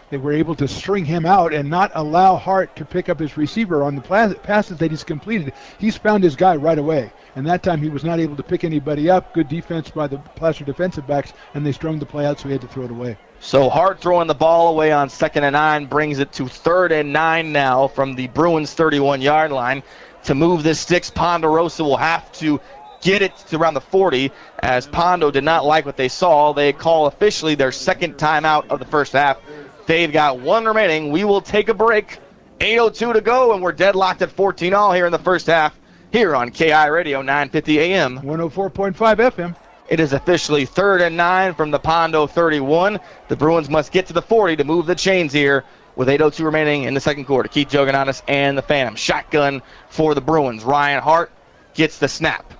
They were able to string him out and not allow Hart to pick up his receiver on the passes that he's completed. He's found his guy right away, and that time he was not able to pick anybody up. Good defense by the Placer defensive backs, and they strung the play out, so he had to throw it away. So Hart throwing the ball away on 2nd and 9 brings it to 3rd and 9 now from the Bruins 31-yard line. To move the sticks, Ponderosa will have to get it to around the 40, as Pondo did not like what they saw. They call officially their second timeout of the first half. They've got one remaining. We will take a break. 8:02 to go, and we're deadlocked at 14-all here in the first half here on KAHI Radio 950 AM. 104.5 FM. It is officially 3rd and 9 from the Pondo 31. The Bruins must get to the 40 to move the chains here with 8:02 remaining in the second quarter. Keith Jogananis and the Phantom. Shotgun for the Bruins. Ryan Hart gets the snap.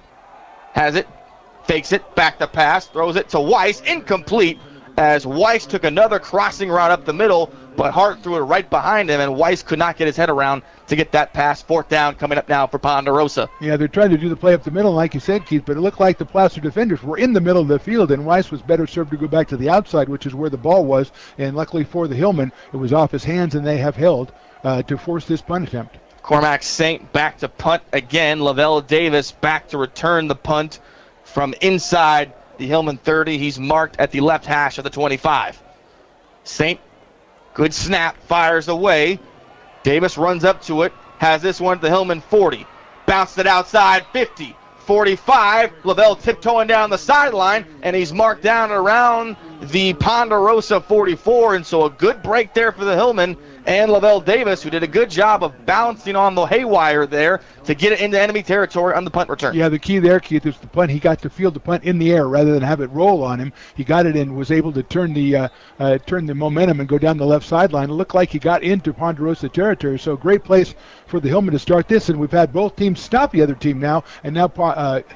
Has it. Fakes it. Back to pass. Throws it to Weiss. Incomplete, as Weiss took another crossing route up the middle, but Hart threw it right behind him, and Weiss could not get his head around to get that pass. 4th down coming up now for Ponderosa. Yeah, they're trying to do the play up the middle, like you said, Keith, but it looked like the Placer defenders were in the middle of the field, and Weiss was better served to go back to the outside, which is where the ball was, and luckily for the Hillman, it was off his hands, and they have held to force this punt attempt. Cormac St. back to punt again. Lavelle Davis back to return the punt from inside the Hillman 30. He's marked at the left hash of the 25. St. Good snap, fires away. Davis runs up to it, has this one at the Hillman 40. Bounced it outside, 50, 45. Lavelle tiptoeing down the sideline, and he's marked down around the Ponderosa 44, and so a good break there for the Hillman and Lavelle Davis, who did a good job of bouncing on the haywire there to get it into enemy territory on the punt return. Yeah, the key there, Keith, is the punt. He got to field the punt in the air rather than have it roll on him. He got it and was able to turn the momentum and go down the left sideline. It looked like he got into Ponderosa territory, so great place for the Hillman to start this, and we've had both teams stop the other team now, and now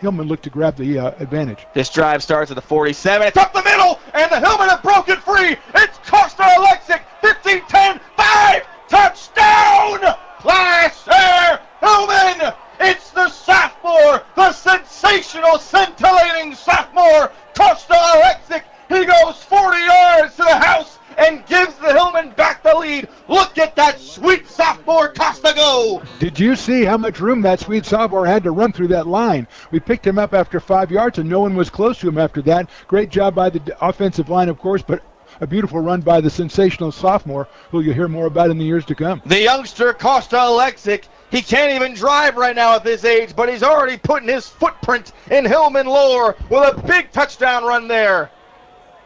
Hillman look to grab the advantage. This drive starts at the 47. It's up the middle, and the Hillman have broken free. It's Costa Alexic, 15-10, 5, touchdown, Placer Hillman. It's the sophomore, the sensational, scintillating sophomore, Costa Alexic. He goes 40 yards to the house and gives the Hillman back the lead. Look at that sweet sophomore Costa go. Did you see how much room that sweet sophomore had to run through that line? We picked him up after 5 yards, and no one was close to him after that. Great job by the offensive line, of course, but a beautiful run by the sensational sophomore, who you'll hear more about in the years to come. The youngster, Costa Alexic, he can't even drive right now at this age, but he's already putting his footprint in Hillman lore with a big touchdown run there.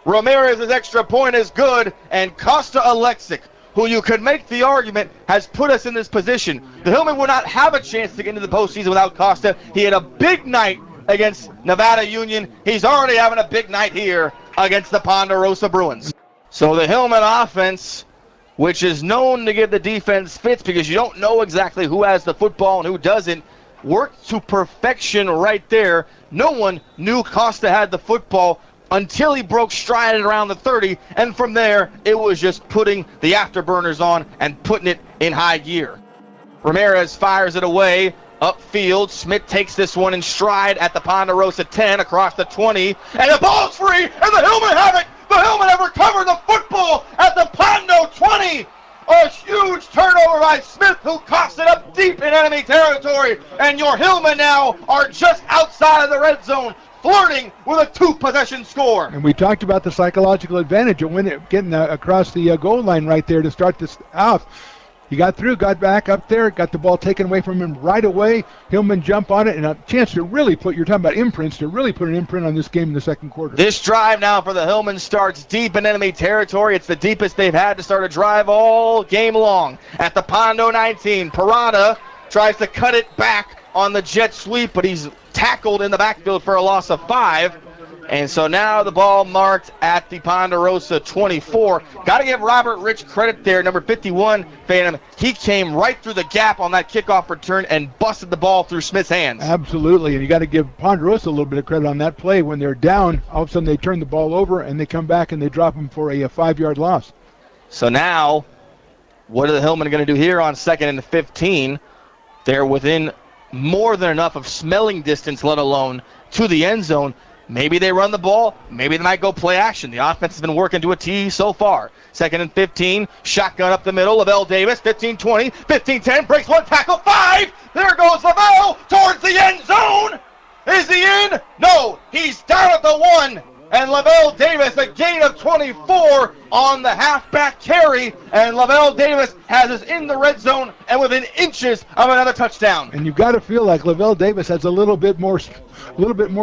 Ramirez's extra point is good, and Costa Alexic, who you could make the argument has put us in this position. The Hillman would not have a chance to get into the postseason without Costa. He had a big night against Nevada Union. He's already having a big night here against the Ponderosa Bruins. So the Hillman offense, which is known to give the defense fits because you don't know exactly who has the football and who doesn't, worked to perfection right there. No one knew Costa had the football until he broke stride at around the 30, and from there, it was just putting the afterburners on and putting it in high gear. Ramirez fires it away, upfield. Smith takes this one in stride at the Ponderosa 10, across the 20, and the ball's free, and the Hillman have it! The Hillman have recovered the football at the Pondo 20! A huge turnover by Smith, who coughs it up deep in enemy territory, and your Hillman now are just outside of the red zone, flirting with a 2-possession score. And we talked about the psychological advantage of getting across the goal line right there to start this off. He got through, got back up there, got the ball taken away from him right away. Hillman jump on it, and a chance to really you're talking about imprints, to really put an imprint on this game in the second quarter. This drive now for the Hillman starts deep in enemy territory. It's the deepest they've had to start a drive all game long. At the Pondo 19, Parada tries to cut it back on the jet sweep, but he's tackled in the backfield for a loss of 5. And so now the ball marked at the Ponderosa 24. Got to give Robert Rich credit there, number 51, Phantom. He came right through the gap on that kickoff return and busted the ball through Smith's hands. Absolutely, and you got to give Ponderosa a little bit of credit on that play. When they're down, all of a sudden they turn the ball over and they come back and they drop him for a 5-yard loss. So now, what are the Hillmen going to do here on 2nd and 15? They're within more than enough of smelling distance, let alone to the end zone. Maybe they run the ball. Maybe they might go play action. The offense has been working to a T so far. 2nd and 15, shotgun up the middle. Lavelle Davis, 15-20, 15-10, breaks one tackle, 5. There goes Lavelle towards the end zone. Is he in? No, he's down at the 1. And Lavelle Davis, a gain of 24 on the halfback carry. And Lavelle Davis has us in the red zone and within inches of another touchdown. And you've got to feel like Lavelle Davis has a little bit more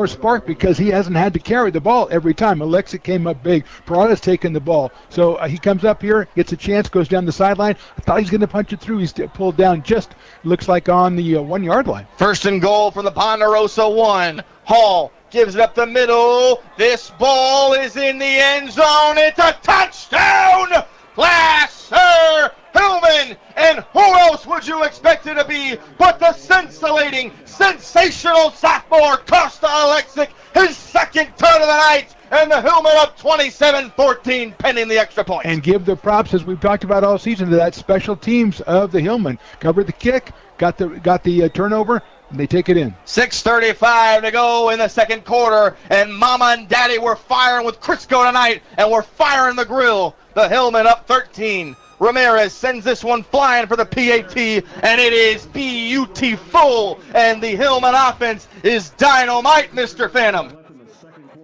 spark because he hasn't had to carry the ball every time. Alexic came up big. Parada's taken the ball. So he comes up here, gets a chance, goes down the sideline. I thought he's going to punch it through. He's pulled down just, looks like on the 1 yard line. 1st and goal from the Ponderosa 1. Hall gives it up the middle. This ball is in the end zone. It's a touchdown! Glasser Hillman! And who else would you expect it to be but the scintillating, sensational sophomore Costa Alexic, his 2nd ton of the night, and the Hillman up 27-14 pending the extra point. And give the props, as we've talked about all season, to that special teams of the Hillman. Covered the kick, got the turnover, and they take it in. 6:35 to go in the 2nd quarter, and Mama and Daddy were firing with Crisco tonight, and we're firing the grill. The Hillman up 13. Ramirez sends this one flying for the PAT, and it is beautiful. And the Hillman offense is dynamite, Mr. Phantom.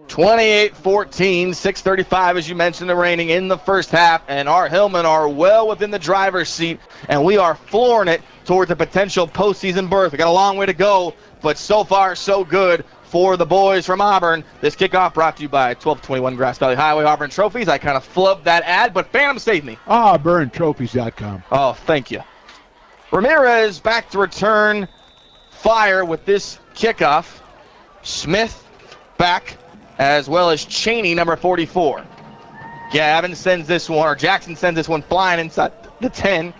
28-14, 6:35, as you mentioned, the reigning in the first half, and our Hillmen are well within the driver's seat, and we are flooring it towards a potential postseason berth. We got a long way to go, but so far so good for the boys from Auburn. This kickoff brought to you by 1221 Grass Valley Highway Auburn Trophies. I kind of flubbed that ad, but Phantom saved me. AuburnTrophies.com. Oh, thank you. Ramirez back to return fire with this kickoff. Smith back, as well as Cheney, number 44. Jackson sends this one flying inside the 10.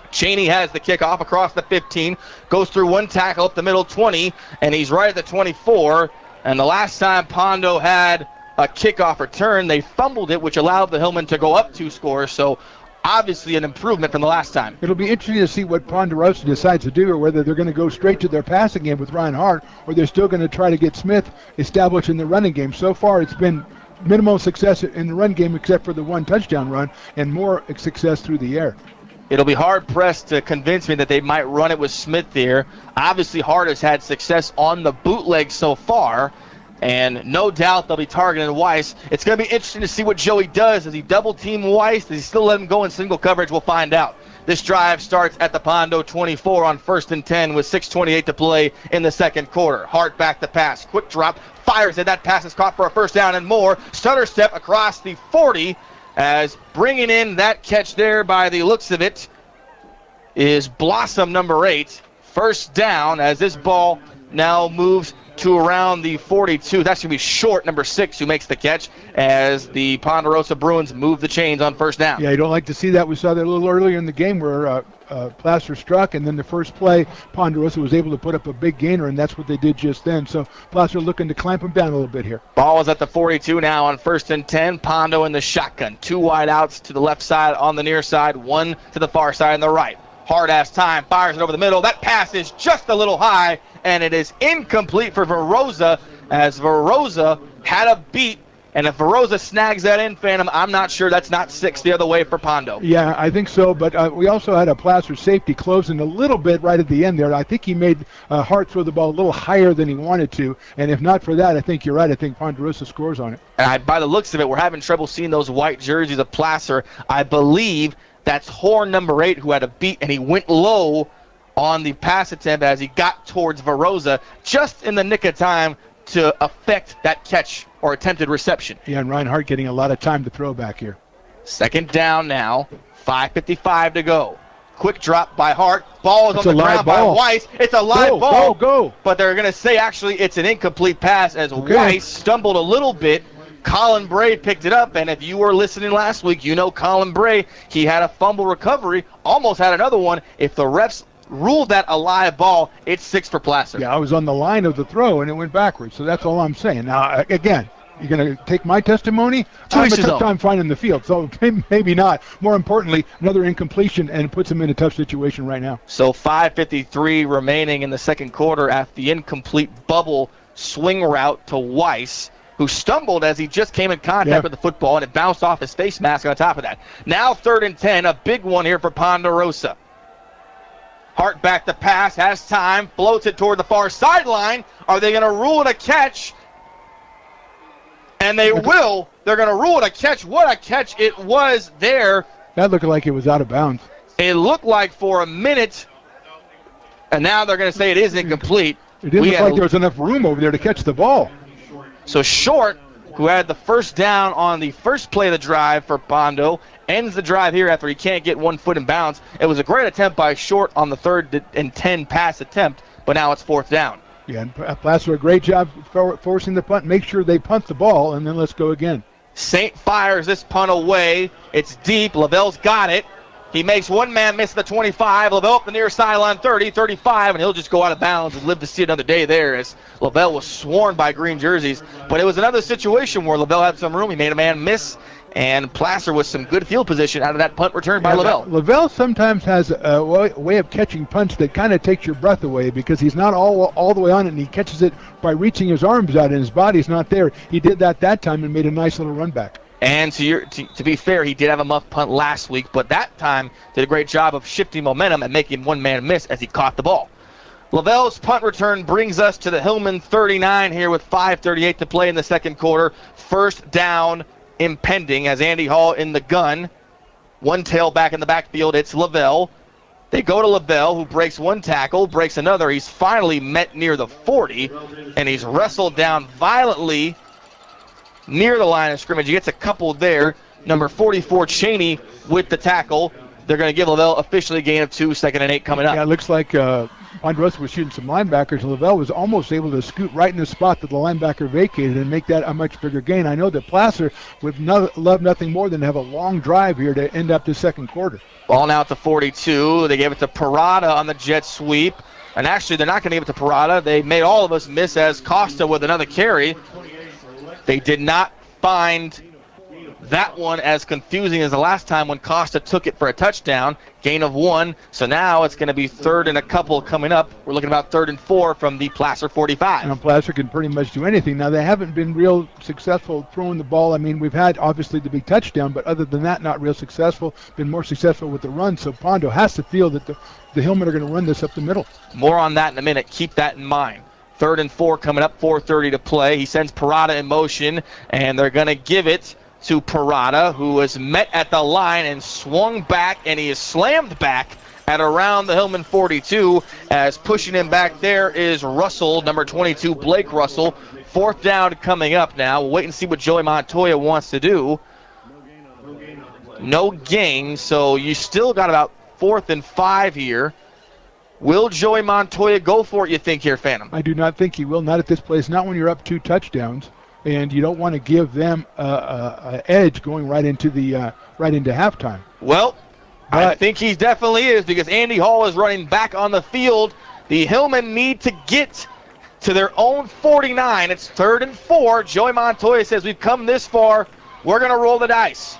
Cheney has the kickoff across the 15, goes through one tackle up the middle, 20, and he's right at the 24. And the last time Pondo had a kickoff return, they fumbled it, which allowed the Hillman to go up 2 scores. So obviously an improvement from the last time. It'll be interesting to see what Ponderosa decides to do, or whether they're going to go straight to their passing game with Ryan Hart, or they're still going to try to get Smith established in the running game. So far it's been minimal success in the run game except for the 1 touchdown run, and more success through the air. It'll be hard-pressed to convince me that they might run it with Smith here. Obviously, Hart has had success on the bootleg so far, and no doubt they'll be targeting Weiss. It's going to be interesting to see what Joey does. Does he double-team Weiss? Does he still let him go in single coverage? We'll find out. This drive starts at the Pondo 24 on 1st and 10 with 6:28 to play in the 2nd quarter. Hart back to pass. Quick drop. Fires it. That pass is caught for a first down and more. Stutter step across the 40. As bringing in that catch there by the looks of it is Blossom, number 8. First down as this ball now moves to around the 42. That's going to be Short, number 6, who makes the catch as the Ponderosa Bruins move the chains on first down. Yeah, you don't like to see that. We saw that a little earlier in the game where Plaster struck, and then the first play, Ponderosa was able to put up a big gainer, and that's what they did just then. So Plaster looking to clamp him down a little bit here. Ball is at the 42 now on 1st and 10. Pondo in the shotgun. 2 wide outs to the left side on the near side, 1 to the far side on the right. Hard ass time, fires it over the middle. That pass is just a little high, and it is incomplete for Verosa, as Verosa had a beat. And if Verosa snags that in, Phantom, I'm not sure that's not 6 the other way for Pondo. Yeah, I think so, but we also had a Placer safety closing a little bit right at the end there. I think he made Hart throw the ball a little higher than he wanted to, and if not for that, I think you're right. I think Ponderosa scores on it. And by the looks of it, we're having trouble seeing those white jerseys of Placer. I believe that's Horn, number 8, who had a beat, and he went low on the pass attempt as he got towards Verosa just in the nick of time to affect that catch or attempted reception. Yeah, and Ryan Hart getting a lot of time to throw back here. 2nd down now, 5:55 to go. Quick drop by Hart. Ball is on the ground by Weiss. It's a live ball. Go. But they're going to say actually it's an incomplete pass as Weiss stumbled a little bit. Colin Bray picked it up, and if you were listening last week, you know Colin Bray, he had a fumble recovery, almost had another one. If the refs ruled that a live ball, it's 6 for Placer. Yeah, I was on the line of the throw, and it went backwards, so that's all I'm saying. Now, again, You're going to take my testimony? To I have each a his tough own. time finding the field, so maybe not. More importantly, another incompletion, and it puts them in a tough situation right now. So 5:53 remaining in the second quarter after the incomplete bubble swing route to Weiss, who stumbled as he just came in contact with the football, and it bounced off his face mask on top of that. Now 3rd and 10, a big one here for Ponderosa. Hart back to pass, has time, floats it toward the far sideline. Are they going to rule it a catch? And they will. They're going to rule it a catch. What a catch it was there. That looked like it was out of bounds. It looked like for a minute, and now they're going to say it is incomplete. It didn't look like there was enough room over there to catch the ball. So Short, who had the first down on the first play of the drive for Pondo, ends the drive here after he can't get 1 foot in bounds. It was a great attempt by Short on the 3rd and 10 pass attempt, but now it's 4th down. Yeah, and Placer a great job forcing the punt. Make sure they punt the ball, and then let's go again. Saint fires this punt away. It's deep. Lavelle's got it. He makes one man miss the 25. Lavelle up the near sideline, 30, 35, and he'll just go out of bounds and live to see another day there as Lavelle was swarmed by green jerseys. But it was another situation where Lavelle had some room. He made a man miss, and Placer with some good field position out of that punt return by Lavelle. Lavelle sometimes has a way of catching punts that kind of takes your breath away because he's not all the way on it, and he catches it by reaching his arms out, and his body's not there. He did that time and made a nice little run back. And to be fair, he did have a muff punt last week, but that time did a great job of shifting momentum and making one man miss as he caught the ball. Lavelle's punt return brings us to the Hillman 39 here with 5:38 to play in the second quarter. First down impending as Andy Hall in the gun. One tailback in the backfield, it's Lavelle. They go to Lavelle, who breaks one tackle, breaks another. He's finally met near the 40, and he's wrestled down violently near the line of scrimmage. He gets a couple there. Number 44, Cheney, with the tackle. They're going to give Lavelle officially a gain of 2, 2nd and 8 coming up. Yeah, it looks like Ponderosa was shooting some linebackers. Lavelle was almost able to scoot right in the spot that the linebacker vacated and make that a much bigger gain. I know that Placer would love nothing more than to have a long drive here to end up the second quarter. Ball now at the 42. They gave it to Parada on the jet sweep. And actually, they're not going to give it to Parada. They made all of us miss as Costa with another carry. They did not find that one as confusing as the last time when Costa took it for a touchdown. Gain of 1. So now it's going to be 3rd and a couple coming up. We're looking about 3rd and 4 from the Placer 45. And Placer can pretty much do anything. Now, they haven't been real successful throwing the ball. I mean, we've had, obviously, the big touchdown, but other than that, not real successful. Been more successful with the run. So Pondo has to feel that the Hillmen are going to run this up the middle. More on that in a minute. Keep that in mind. 3rd and 4 coming up, 4:30 to play. He sends Parada in motion, and they're going to give it to Parada, who was met at the line and swung back, and he is slammed back at around the Hillman 42. As pushing him back there is Russell, number 22, Blake Russell. 4th down coming up now. We'll wait and see what Joey Montoya wants to do. No gain, so you still got about 4th and 5 here. Will Joey Montoya go for it, you think, here, Phantom? I do not think he will. Not at this place. Not when you're up 2 touchdowns. And you don't want to give them an edge going right into halftime. Well, I think he definitely is, because Andy Hall is running back on the field. The Hillmen need to get to their own 49. It's 3rd and 4. Joey Montoya says, we've come this far. We're going to roll the dice.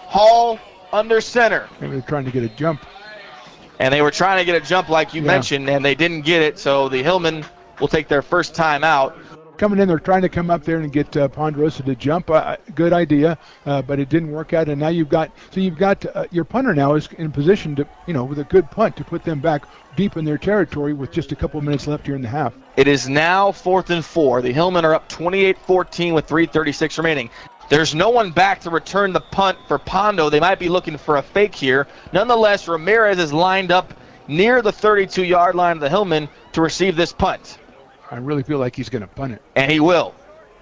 Hall under center. Maybe they're trying to get a jump. And they were trying to get a jump like you mentioned, and they didn't get it. So the Hillmen will take their first time out. Coming in, they're trying to come up there and get Ponderosa to jump. Good idea, but it didn't work out. And now you've got your punter now is in position to, with a good punt to put them back deep in their territory with just a couple of minutes left here in the half. It is now 4th and 4. The Hillmen are up 28-14 with 3:36 remaining. There's no one back to return the punt for Pondo. They might be looking for a fake here. Nonetheless, Ramirez is lined up near the 32-yard line of the Hillmen to receive this punt. I really feel like he's going to punt it. And he will.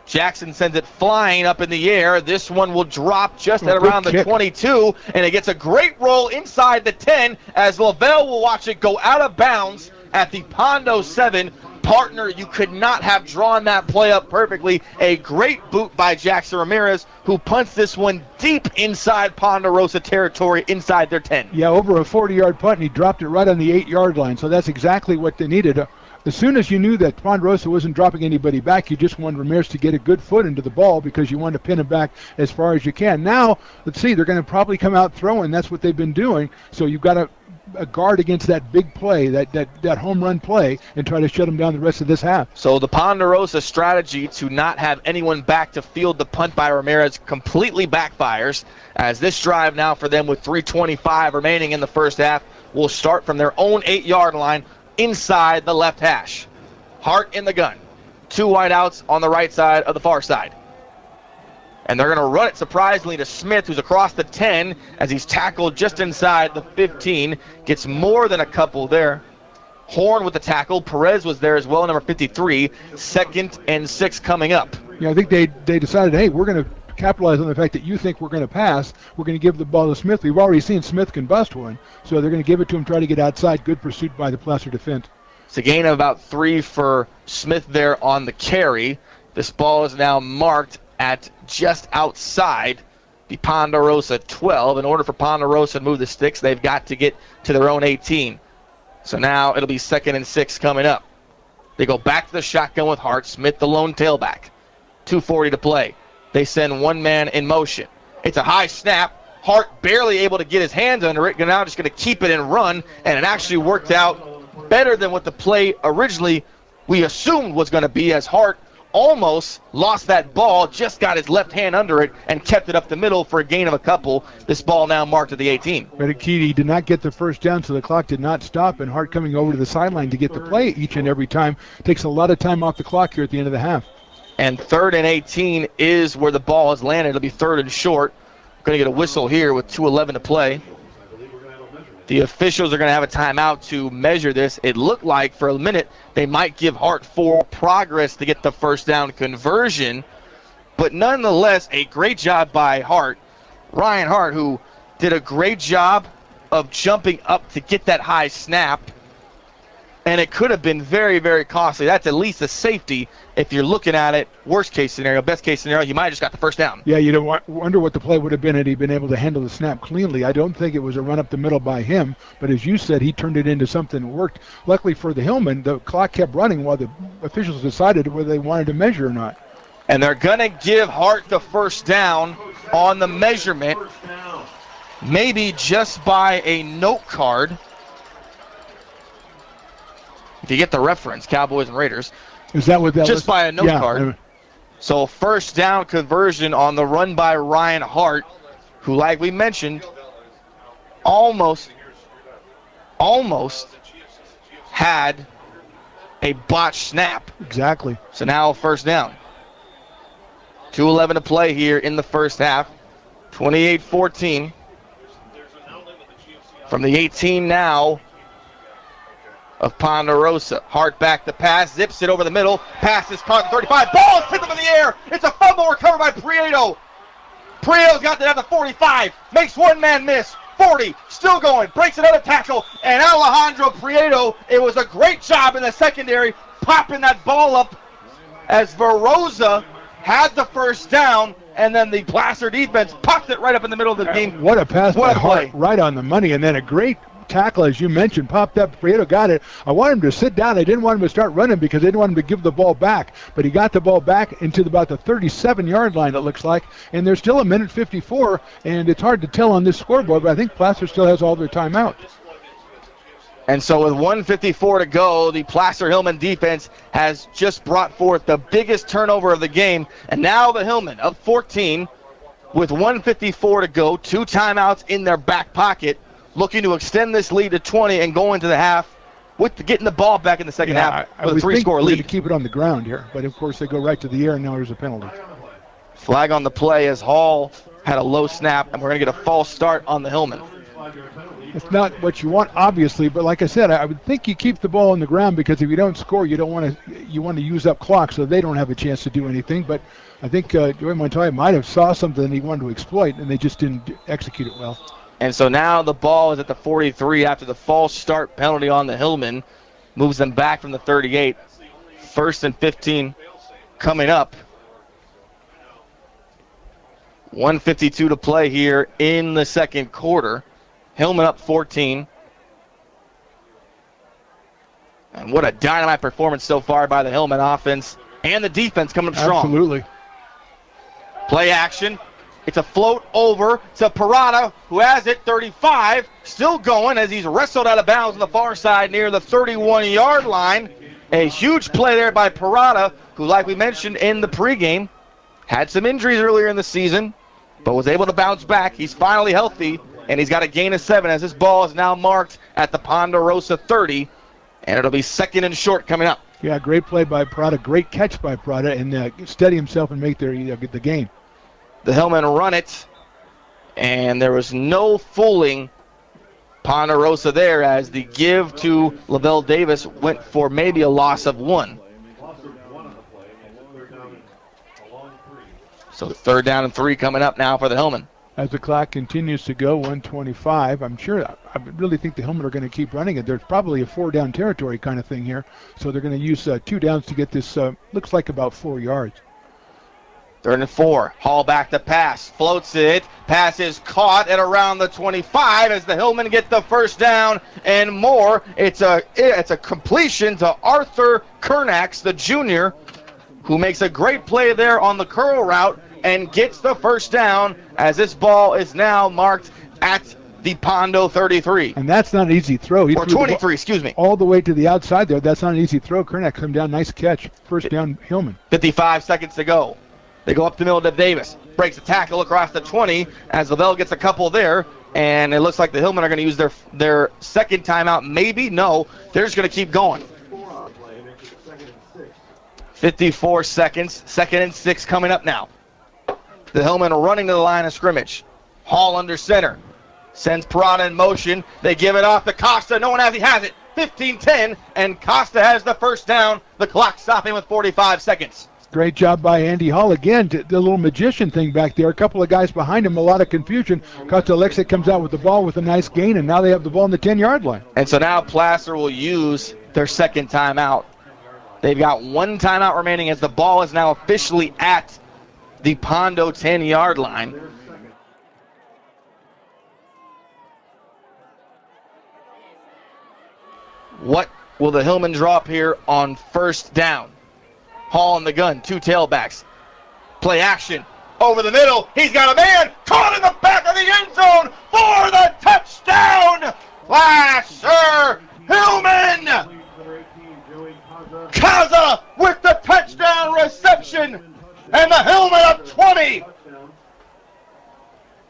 Jackson sends it flying up in the air. This one will drop just at around the 22, and it gets a great roll inside the 10 as Lavelle will watch it go out of bounds at the Pondo 7. Partner, you could not have drawn that play up perfectly. A great boot by Jackson Ramirez, who punts this one deep inside Ponderosa territory, inside their 10. Yeah, over a 40-yard punt, and he dropped it right on the 8-yard line. So that's exactly what they needed. as soon as you knew that Ponderosa wasn't dropping anybody back, you just wanted Ramirez to get a good foot into the ball because you wanted to pin him back as far as you can. Now, let's see, they're going to probably come out throwing. That's what they've been doing. So you've got a guard against that big play, that home run play, and try to shut them down the rest of this half. So the Ponderosa strategy to not have anyone back to field the punt by Ramirez completely backfires, as this drive now for them with 3:25 remaining in the first half will start from their own 8-yard line inside the left hash. Hart in the gun. 2 wideouts on the right side of the far side. And they're going to run it surprisingly to Smith, who's across the 10 as he's tackled just inside the 15. Gets more than a couple there. Horn with the tackle. Perez was there as well, number 53. 2nd and 6 coming up. Yeah, I think they decided, hey, we're going to capitalize on the fact that you think we're going to pass. We're going to give the ball to Smith. We've already seen Smith can bust one, so they're going to give it to him, try to get outside. Good pursuit by the Placer defense. It's a gain of about 3 for Smith there on the carry. This ball is now marked at just outside the Ponderosa 12. In order for Ponderosa to move the sticks, they've got to get to their own 18. So now it'll be 2nd and 6 coming up. They go back to the shotgun with Hart. Smith, the lone tailback. 2:40 to play. They send one man in motion. It's a high snap. Hart barely able to get his hands under it. Now just going to keep it and run, and it actually worked out better than what the play originally we assumed was going to be, as Hart almost lost that ball, just got his left hand under it and kept it up the middle for a gain of a couple. This ball now marked at the 18. But he did not get the first down, so the clock did not stop, and Hart coming over to the sideline to get the play each and every time takes a lot of time off the clock here at the end of the half. And 3rd and 18 is where the ball has landed. It'll be 3rd and short. Going to get a whistle here with 2:11 to play. The officials are going to have a timeout to measure this. It looked like for a minute they might give Hart 4 progress to get the first down conversion. But nonetheless, a great job by Hart. Ryan Hart, who did a great job of jumping up to get that high snap. And it could have been very, very costly. That's at least a safety if you're looking at it. Worst case scenario, best case scenario, you might have just got the first down. Yeah, you don't wonder what the play would have been had he been able to handle the snap cleanly. I don't think it was a run up the middle by him, but as you said, he turned it into something that worked. Luckily for the Hillman, the clock kept running while the officials decided whether they wanted to measure or not. And they're going to give Hart the first down on the measurement, maybe just by a note card. If you get the reference, Cowboys and Raiders. Is that what that just was? By a note card. So first down conversion on the run by Ryan Hart, who, like we mentioned, almost had a botched snap. Exactly. So now first down. 2:11 to play here in the first half. 28-14. From the 18 now of Ponderosa. Hart back the pass, zips it over the middle. Pass is caught at 35. Ball is picked up in the air. It's a fumble recovered by Prieto. Prieto's got that at the 45. Makes one man miss. 40, still going. Breaks another tackle. And Alejandro Prieto, it was a great job in the secondary, popping that ball up as Verosa had the first down, and then the Placer defense popped it right up in the middle of the game. What a pass by Hart, play. right on the money, and then a great tackle, as you mentioned, popped up. Prieto got it. I wanted him to sit down. I didn't want him to start running because I didn't want him to give the ball back, but he got the ball back into about the 37-yard line, it looks like, and there's still a minute 54, and it's hard to tell on this scoreboard, but I think Placer still has all their timeouts. And so with 1:54 to go, the Placer-Hillman defense has just brought forth the biggest turnover of the game. And now the Hillman up 14 with 1:54 to go, 2 timeouts in their back pocket, looking to extend this lead to 20 and go into the half with getting the ball back in the second half with a 3-score lead. To keep it on the ground here, but of course they go right to the air, and now there's a penalty. Flag on the play as Hall had a low snap, and we're going to get a false start on the Hillman. It's not what you want, obviously, but like I said, I would think you keep the ball on the ground because if you don't score, you want to use up clock so they don't have a chance to do anything. But I think Joey Montoya might have saw something he wanted to exploit, and they just didn't execute it well. And so now the ball is at the 43 after the false start penalty on the Hillman. Moves them back from the 38. 1st and 15 coming up. 1:52 to play here in the second quarter. Hillman up 14. And what a dynamite performance so far by the Hillman offense and the defense coming up strong. Absolutely. Play action. It's a float over to Parada, who has it, 35, still going as he's wrestled out of bounds on the far side near the 31-yard line. A huge play there by Parada, who, like we mentioned in the pregame, had some injuries earlier in the season, but was able to bounce back. He's finally healthy, and he's got a gain of 7 as this ball is now marked at the Ponderosa 30, and it'll be 2nd and short coming up. Yeah, great play by Parada, great catch by Parada, and steady himself and make the gain. The Hillmen run it, and there was no fooling Ponderosa there as the give to Lavelle Davis went for maybe a loss of 1. So 3rd down and 3 coming up now for the Hillmen. As the clock continues to go, 1:25, I really think the Hillmen are going to keep running it. There's probably a 4-down territory kind of thing here, so they're going to use 2 downs to get this, looks like about 4 yards. 3rd and 4. Hall back to pass. Floats it. Pass is caught at around the 25 as the Hillmen get the 1st down and more. It's a completion to Arthur Kernax, the junior, who makes a great play there on the curl route and gets the 1st down as this ball is now marked at the Pondo 33. And that's not an easy throw. He or threw 23, excuse me. All the way to the outside there. That's not an easy throw. Kernax come down, nice catch. 1st down, Hillman. 55 seconds to go. They go up the middle to Davis. Breaks a tackle across the 20 as Lavelle gets a couple there. And it looks like the Hillmen are going to use their 2nd timeout. Maybe. No. They're just going to keep going. 54 seconds. 2nd and 6 coming up now. The Hillmen are running to the line of scrimmage. Hall under center. Sends Parada in motion. They give it off to Costa. No one has it. 15-10. And Costa has the 1st down. The clock stopping with 45 seconds. Great job by Andy Hall. Again, the little magician thing back there. A couple of guys behind him, a lot of confusion. Costa Alexic comes out with the ball with a nice gain, and now they have the ball on the 10-yard line. And so now Placer will use their 2nd timeout. They've got 1 timeout remaining as the ball is now officially at the Pondo 10-yard line. What will the Hillmen drop here on 1st down? Hall in the gun, 2 tailbacks. Play action. Over the middle. He's got a man caught in the back of the end zone for the touchdown. Placer Hillman. Kaza with the touchdown reception. And the Hillmen up 20.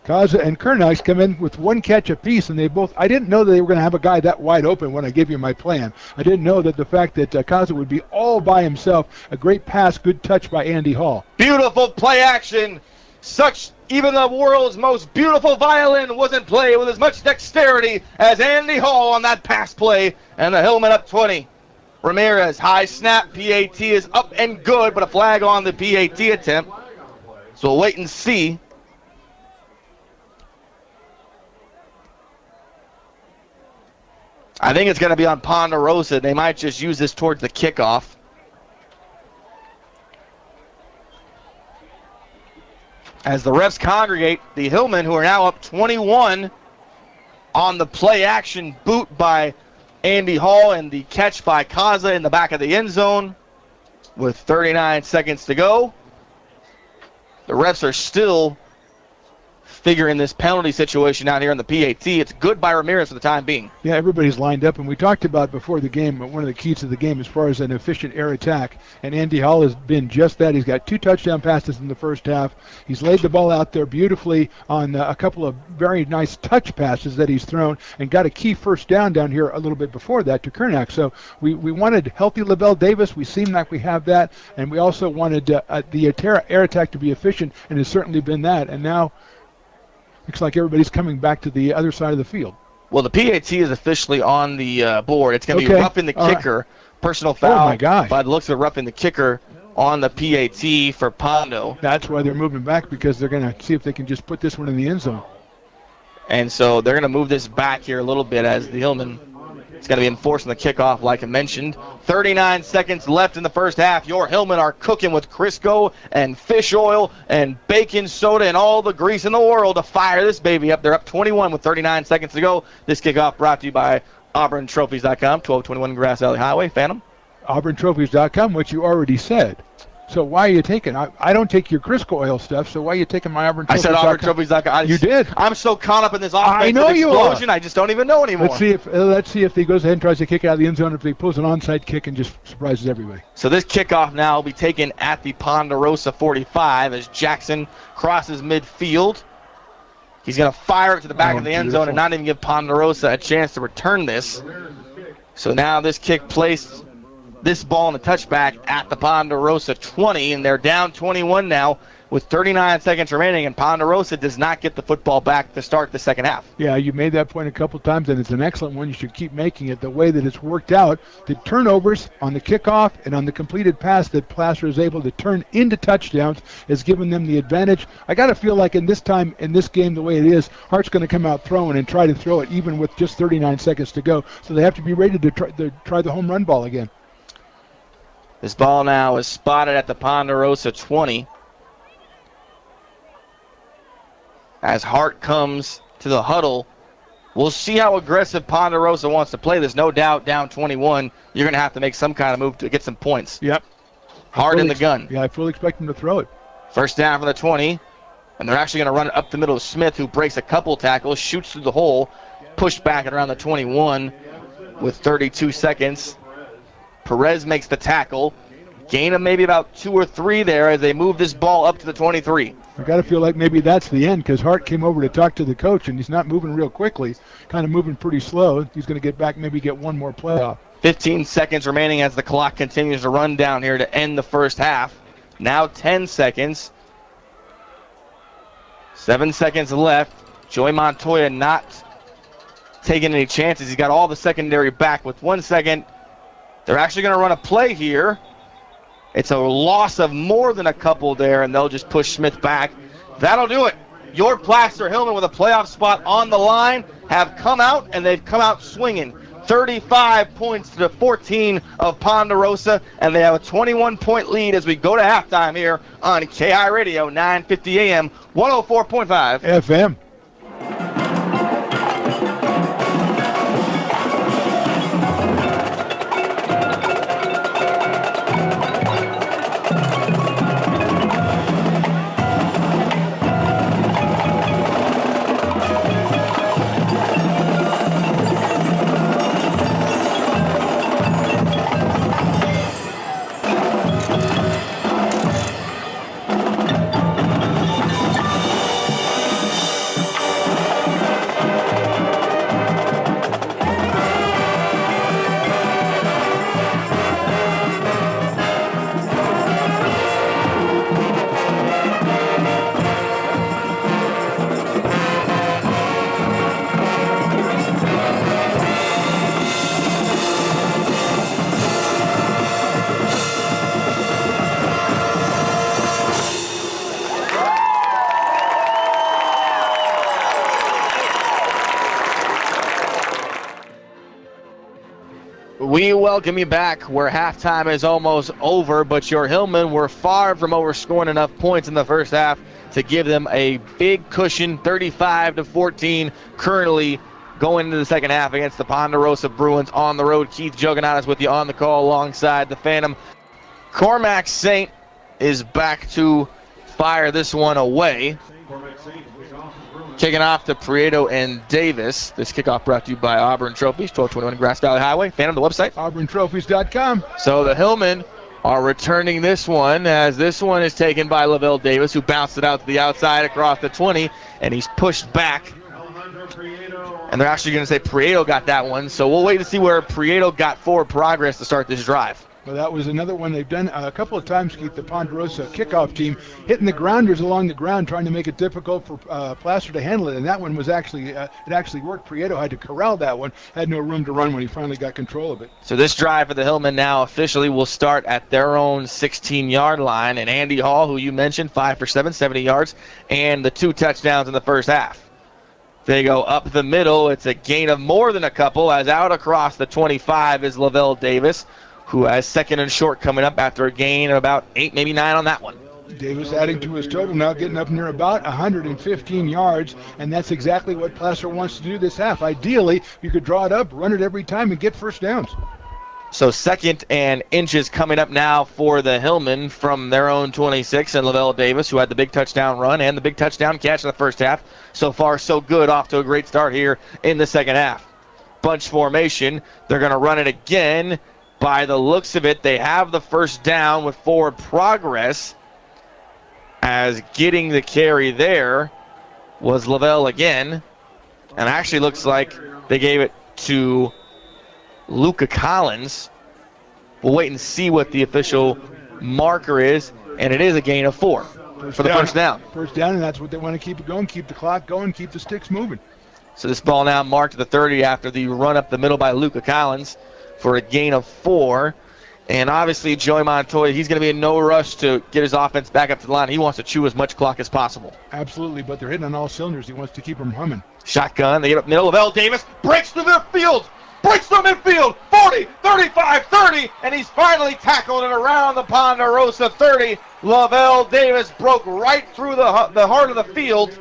Kaza and Kernax come in with 1 catch apiece, and I didn't know that they were going to have a guy that wide open when I gave you my plan. I didn't know that the fact that Kaza would be all by himself. A great pass, good touch by Andy Hall. Beautiful play action. Even the world's most beautiful violin wasn't played with as much dexterity as Andy Hall on that pass play, and the Hillmen up 20. Ramirez, high snap, PAT is up and good, but a flag on the PAT attempt. So we'll wait and see. I think it's going to be on Ponderosa. They might just use this towards the kickoff. As the refs congregate, the Hillmen, who are now up 21 on the play action boot by Andy Hall and the catch by Kaza in the back of the end zone with 39 seconds to go. The refs are still figuring this penalty situation out here in the PAT. It's good by Ramirez for the time being. Yeah, everybody's lined up, and we talked about before the game, one of the keys to the game as far as an efficient air attack, and Andy Hall has been just that. He's got 2 touchdown passes in the 1st half. He's laid the ball out there beautifully on a couple of very nice touch passes that he's thrown, and got a key 1st down here a little bit before that to Kernax. So we wanted healthy Lavelle Davis. We seem like we have that, and we also wanted the air attack to be efficient, and it's certainly been that. And now looks like everybody's coming back to the other side of the field. Well, the PAT is officially on the board. It's going to be roughing the kicker. Right. Personal foul. Oh, my gosh. By the looks of roughing the kicker on the PAT for Pondo. That's why they're moving back, because they're going to see if they can just put this one in the end zone. And so they're going to move this back here a little bit as the Hillman is going to be enforcing the kickoff, like I mentioned. 39 seconds left in the 1st half. Your Hillmen are cooking with Crisco and fish oil and baking soda and all the grease in the world to fire this baby up. They're up 21 with 39 seconds to go. This kickoff brought to you by AuburnTrophies.com, 1221 Grass Valley Highway. Phantom? AuburnTrophies.com, which you already said. So why are you taking? I don't take your Crisco oil stuff, so why are you taking my AuburnTrophies.com? I said AuburnTrophies.com. You did. I'm so caught up in this offensive I know you explosion, are. I just don't even know anymore. Let's see if he goes ahead and tries to kick out of the end zone, if he pulls an onside kick and just surprises everybody. So this kickoff now will be taken at the Ponderosa 45 as Jackson crosses midfield. He's going to fire it to the back of the end zone and not even give Ponderosa a chance to return this. So now this kick placed this ball in the touchback at the Ponderosa 20, and they're down 21 now with 39 seconds remaining, and Ponderosa does not get the football back to start the second half. Yeah, you made that point a couple times, and it's an excellent one. You should keep making it the way that it's worked out. The turnovers on the kickoff and on the completed pass that Placer is able to turn into touchdowns has given them the advantage. I got to feel like in this game, the way it is, Hart's going to come out throwing and try to throw it even with just 39 seconds to go. So they have to be ready to try the home run ball again. This ball now is spotted at the Ponderosa 20. As Hart comes to the huddle, we'll see how aggressive Ponderosa wants to play this. No doubt, down 21, you're going to have to make some kind of move to get some points. Yep. Hart in the gun. Yeah, I fully expect him to throw it. First down from the 20, and they're actually going to run it up the middle of Smith, who breaks a couple tackles, shoots through the hole, pushed back at around the 21 with 32 seconds. Perez makes the tackle. Gain of maybe about 2 or 3 there as they move this ball up to the 23. I got to feel like maybe that's the end because Hart came over to talk to the coach, and he's not moving real quickly, kind of moving pretty slow. He's going to get back, maybe get one more play off. 15 seconds remaining as the clock continues to run down here to end the first half. Now 10 seconds. 7 seconds left. Joey Montoya not taking any chances. He's got all the secondary back with 1 second. They're actually going to run a play here. It's a loss of more than a couple there, and they'll just push Smith back. That'll do it. York Placer Hillman with a playoff spot on the line have come out, and they've come out swinging. 35 points to the 14 of Ponderosa, and they have a 21-point lead as we go to halftime here on KAHI Radio, 950 AM, 104.5 FM. We welcome you back where halftime is almost over, but your Hillmen were far from overscoring enough points in the first half to give them a big cushion, 35-14, currently going into the second half against the Ponderosa Bruins on the road. Keith Juggernaut with you on the call alongside the Phantom. Cormac Saint is back to fire this one away. Kicking off to Prieto and Davis. This kickoff brought to you by Auburn Trophies, 1221 Grass Valley Highway. Phantom, the website? AuburnTrophies.com. So the Hillmen are returning this one as this one is taken by Lavelle Davis, who bounced it out to the outside across the 20, and he's pushed back. And they're actually going to say Prieto got that one, so we'll wait to see where Prieto got forward progress to start this drive. Well, that was another one they've done a couple of times, Keith, the Ponderosa kickoff team, hitting the grounders along the ground, trying to make it difficult for Placer to handle it. And that one was actually, it actually worked. Prieto had to corral that one, had no room to run when he finally got control of it. So this drive for the Hillmen now officially will start at their own 16-yard line. And Andy Hall, who you mentioned, 5 for 7, 70 yards, and the 2 touchdowns in the first half. They go up the middle. It's a gain of more than a couple, as out across the 25 is Lavelle Davis, who has second and short coming up after a gain of about 8, maybe 9 on that one. Davis adding to his total now, getting up near about 115 yards, and that's exactly what Placer wants to do this half. Ideally, you could draw it up, run it every time, and get first downs. So second and inches coming up now for the Hillman from their own 26, and Lavelle Davis, who had the big touchdown run and the big touchdown catch in the first half. So far, so good. Off to a great start here in the second half. Bunch formation. They're going to run it again. By the looks of it, they have the first down with forward progress, as getting the carry there was Lavelle again. And actually looks like they gave it to Luca Collins. We'll wait and see what the official marker is, and it is a gain of 4 for the first down. First down, and that's what they want to keep it going, keep the clock going, keep the sticks moving. So this ball now marked to the 30 after the run up the middle by Luca Collins for a gain of 4. And obviously, Joey Montoya, he's going to be in no rush to get his offense back up to the line. He wants to chew as much clock as possible. Absolutely, but they're hitting on all cylinders. He wants to keep them humming. Shotgun, they get up middle. Lavelle Davis breaks through the field. Breaks through midfield, 40, 35, 30, and he's finally tackled and around the Ponderosa 30. Lavelle Davis broke right through the heart of the field.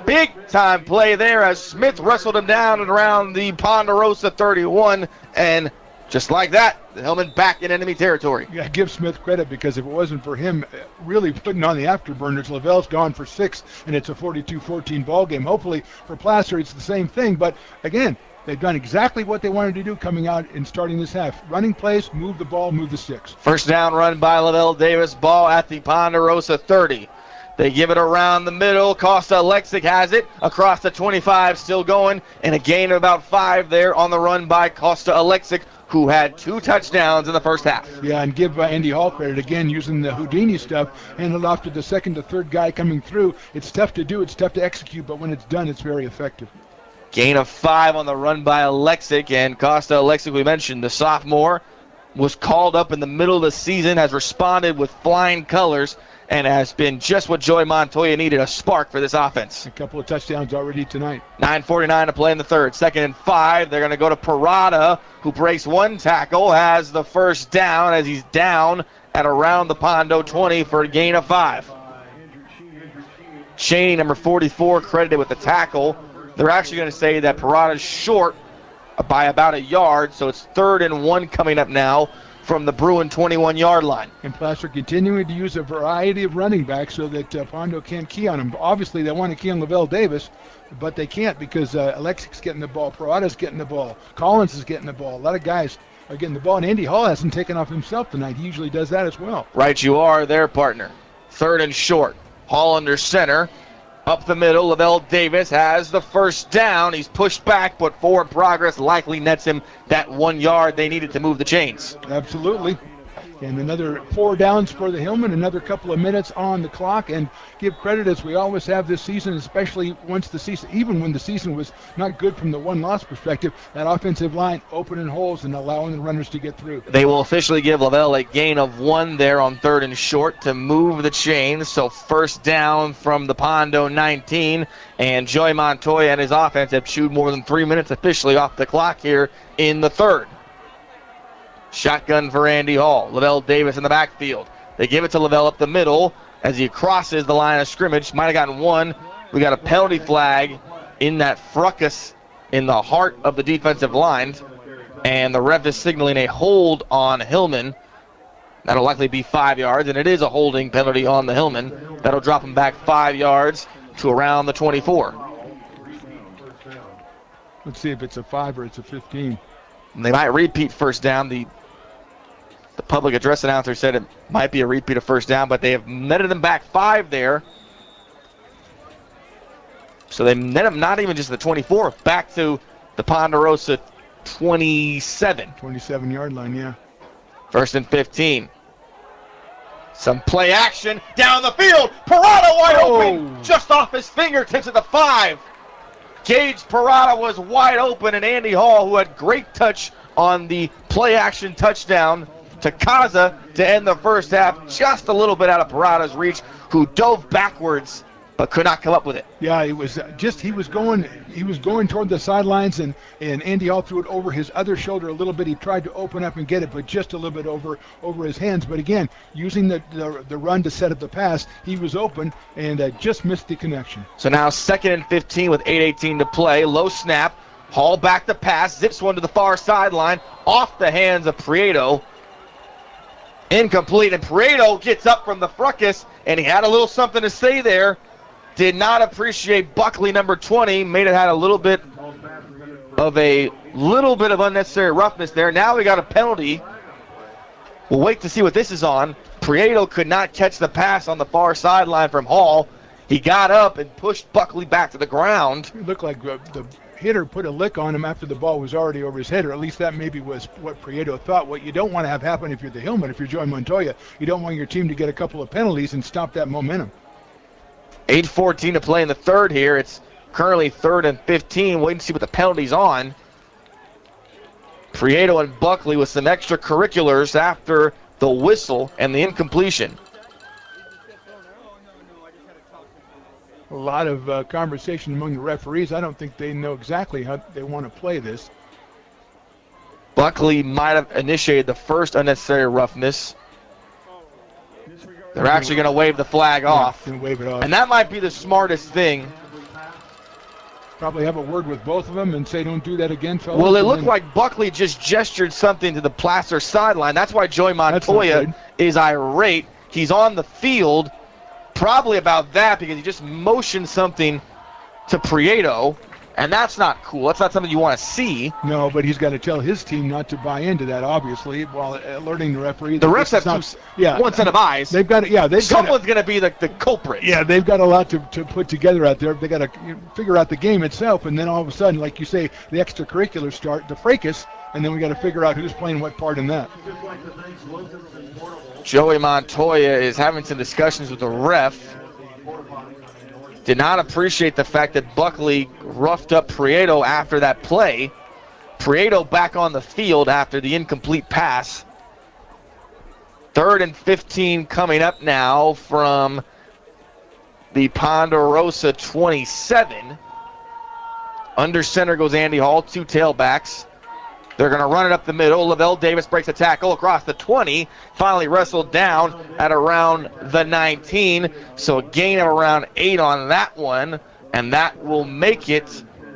Big time play there as Smith wrestled him down and around the Ponderosa 31, and just like that, the Hillman back in enemy territory. Yeah, give Smith credit, because if it wasn't for him really putting on the afterburners, Lavelle's gone for 6, and it's a 42-14 ball game. Hopefully for Placer it's the same thing, but again, they've done exactly what they wanted to do coming out and starting this half. Running plays, move the ball, move the sticks. First down run by Lavelle Davis, ball at the Ponderosa 30. They give it around the middle. Costa Alexic has it across the 25, still going, and a gain of about 5 there on the run by Costa Alexic, who had 2 touchdowns in the first half. Yeah, and give Andy Hall credit again, using the Houdini stuff, handed off to the second to third guy coming through. It's tough to do, it's tough to execute, but when it's done, it's very effective. Gain of 5 on the run by Alexic, and Costa Alexic, we mentioned, the sophomore, was called up in the middle of the season, has responded with flying colors, and has been just what Joey Montoya needed, a spark for this offense. A couple of touchdowns already tonight. 9:49 to play in the third. Second and 5. They're going to go to Parada, who breaks 1 tackle, has the first down as he's down at around the Pondo 20 for a gain of 5. Cheney, number 44, credited with the tackle. They're actually going to say that Parada's short by about a yard, so it's 3rd and 1 coming up now from the Bruin 21-yard line. And Placer continuing to use a variety of running backs so that Pondo can't key on him. Obviously, they want to key on Lavelle Davis, but they can't because Alexic's getting the ball, Parada's getting the ball, Collins is getting the ball. A lot of guys are getting the ball, and Andy Hall hasn't taken off himself tonight. He usually does that as well. Right you are, their partner. 3rd and short. Hall under center. Up the middle, Lavelle Davis has the first down. He's pushed back, but forward progress likely nets him that 1 yard they needed to move the chains. Absolutely. And another 4 downs for the Hillman, another couple of minutes on the clock, and give credit as we always have this season, especially once the season, even when the season was not good from the one-loss perspective, that offensive line opening holes and allowing the runners to get through. They will officially give Lavelle a gain of 1 there on 3rd and short to move the chains. So first down from the Pondo 19, and Joey Montoya and his offense have chewed more than 3 minutes officially off the clock here in the third. Shotgun for Andy Hall. Lavelle Davis in the backfield. They give it to Lavelle up the middle as he crosses the line of scrimmage. Might have gotten 1. We got a penalty flag in that fracas in the heart of the defensive line. And the ref is signaling a hold on Hillman. That'll likely be 5 yards, and it is a holding penalty on the Hillman. That'll drop him back 5 yards to around the 24. Let's see if it's a 5 or it's a 15. And they might repeat first down. The public address announcer said it might be a repeat of first down, but they have netted them back 5 there. So they net them not even just the 24, back to the Ponderosa 27. 27-yard line, yeah. 1st and 15. Some play action down the field. Parada wide open, just off his fingertips at the 5. Gage Parada was wide open, and Andy Hall, who had great touch on the play action touchdown to Kaza to end the first half, just a little bit out of Parada's reach, who dove backwards but could not come up with it. Yeah, it was he was going toward the sidelines, and Andy Hall threw it over his other shoulder a little bit. He tried to open up and get it, but just a little bit over his hands. But again, using the run to set up the pass, he was open and just missed the connection. So now 2nd and 15 with 8:18 to play. Low snap. Hall back to pass. Zips one to the far sideline. Off the hands of Prieto. Incomplete. And Prieto gets up from the fracas, and he had a little something to say there. Did not appreciate Buckley, number 20. Made it had a little bit of unnecessary roughness there. Now we got a penalty. We'll wait to see what this is on. Prieto could not catch the pass on the far sideline from Hall. He got up and pushed Buckley back to the ground. It looked like the hitter put a lick on him after the ball was already over his head, or at least that maybe was what Prieto thought. What you don't want to have happen if you're the Hillman, if you're Joey Montoya, you don't want your team to get a couple of penalties and stop that momentum. 8:14 to play in the third here. It's currently 3rd and 15. Waiting to see what the penalty's on. Prieto and Buckley with some extracurriculars after the whistle and the incompletion. A lot of conversation among the referees. I don't think they know exactly how they want to play this. Buckley might have initiated the first unnecessary roughness. They're actually going to wave the flag off. Going to wave it off. And that might be the smartest thing. Probably have a word with both of them and say, don't do that again, fellas. Well, it looked like Buckley just gestured something to the Placer sideline. That's why Joey Montoya is irate. He's on the field. Probably about that, because he just motioned something to Prieto, and that's not cool. That's not something you want to see. No, but he's got to tell his team not to buy into that, obviously, while alerting the referee. The refs have one set of eyes. They've got someone's going to be the culprit. Yeah, they've got a lot to put together out there. They got to figure out the game itself, and then all of a sudden, like you say, the extracurriculars start, the fracas, and then we got to figure out who's playing what part in that. Joey Montoya is having some discussions with the ref. Did not appreciate the fact that Buckley roughed up Prieto after that play. Prieto back on the field after the incomplete pass. 3rd and 15 coming up now from the Ponderosa 27. Under center goes Andy Hall, 2 tailbacks. They're going to run it up the middle. Lavelle Davis breaks a tackle across the 20. Finally wrestled down at around the 19. So a gain of around 8 on that one. And that will make it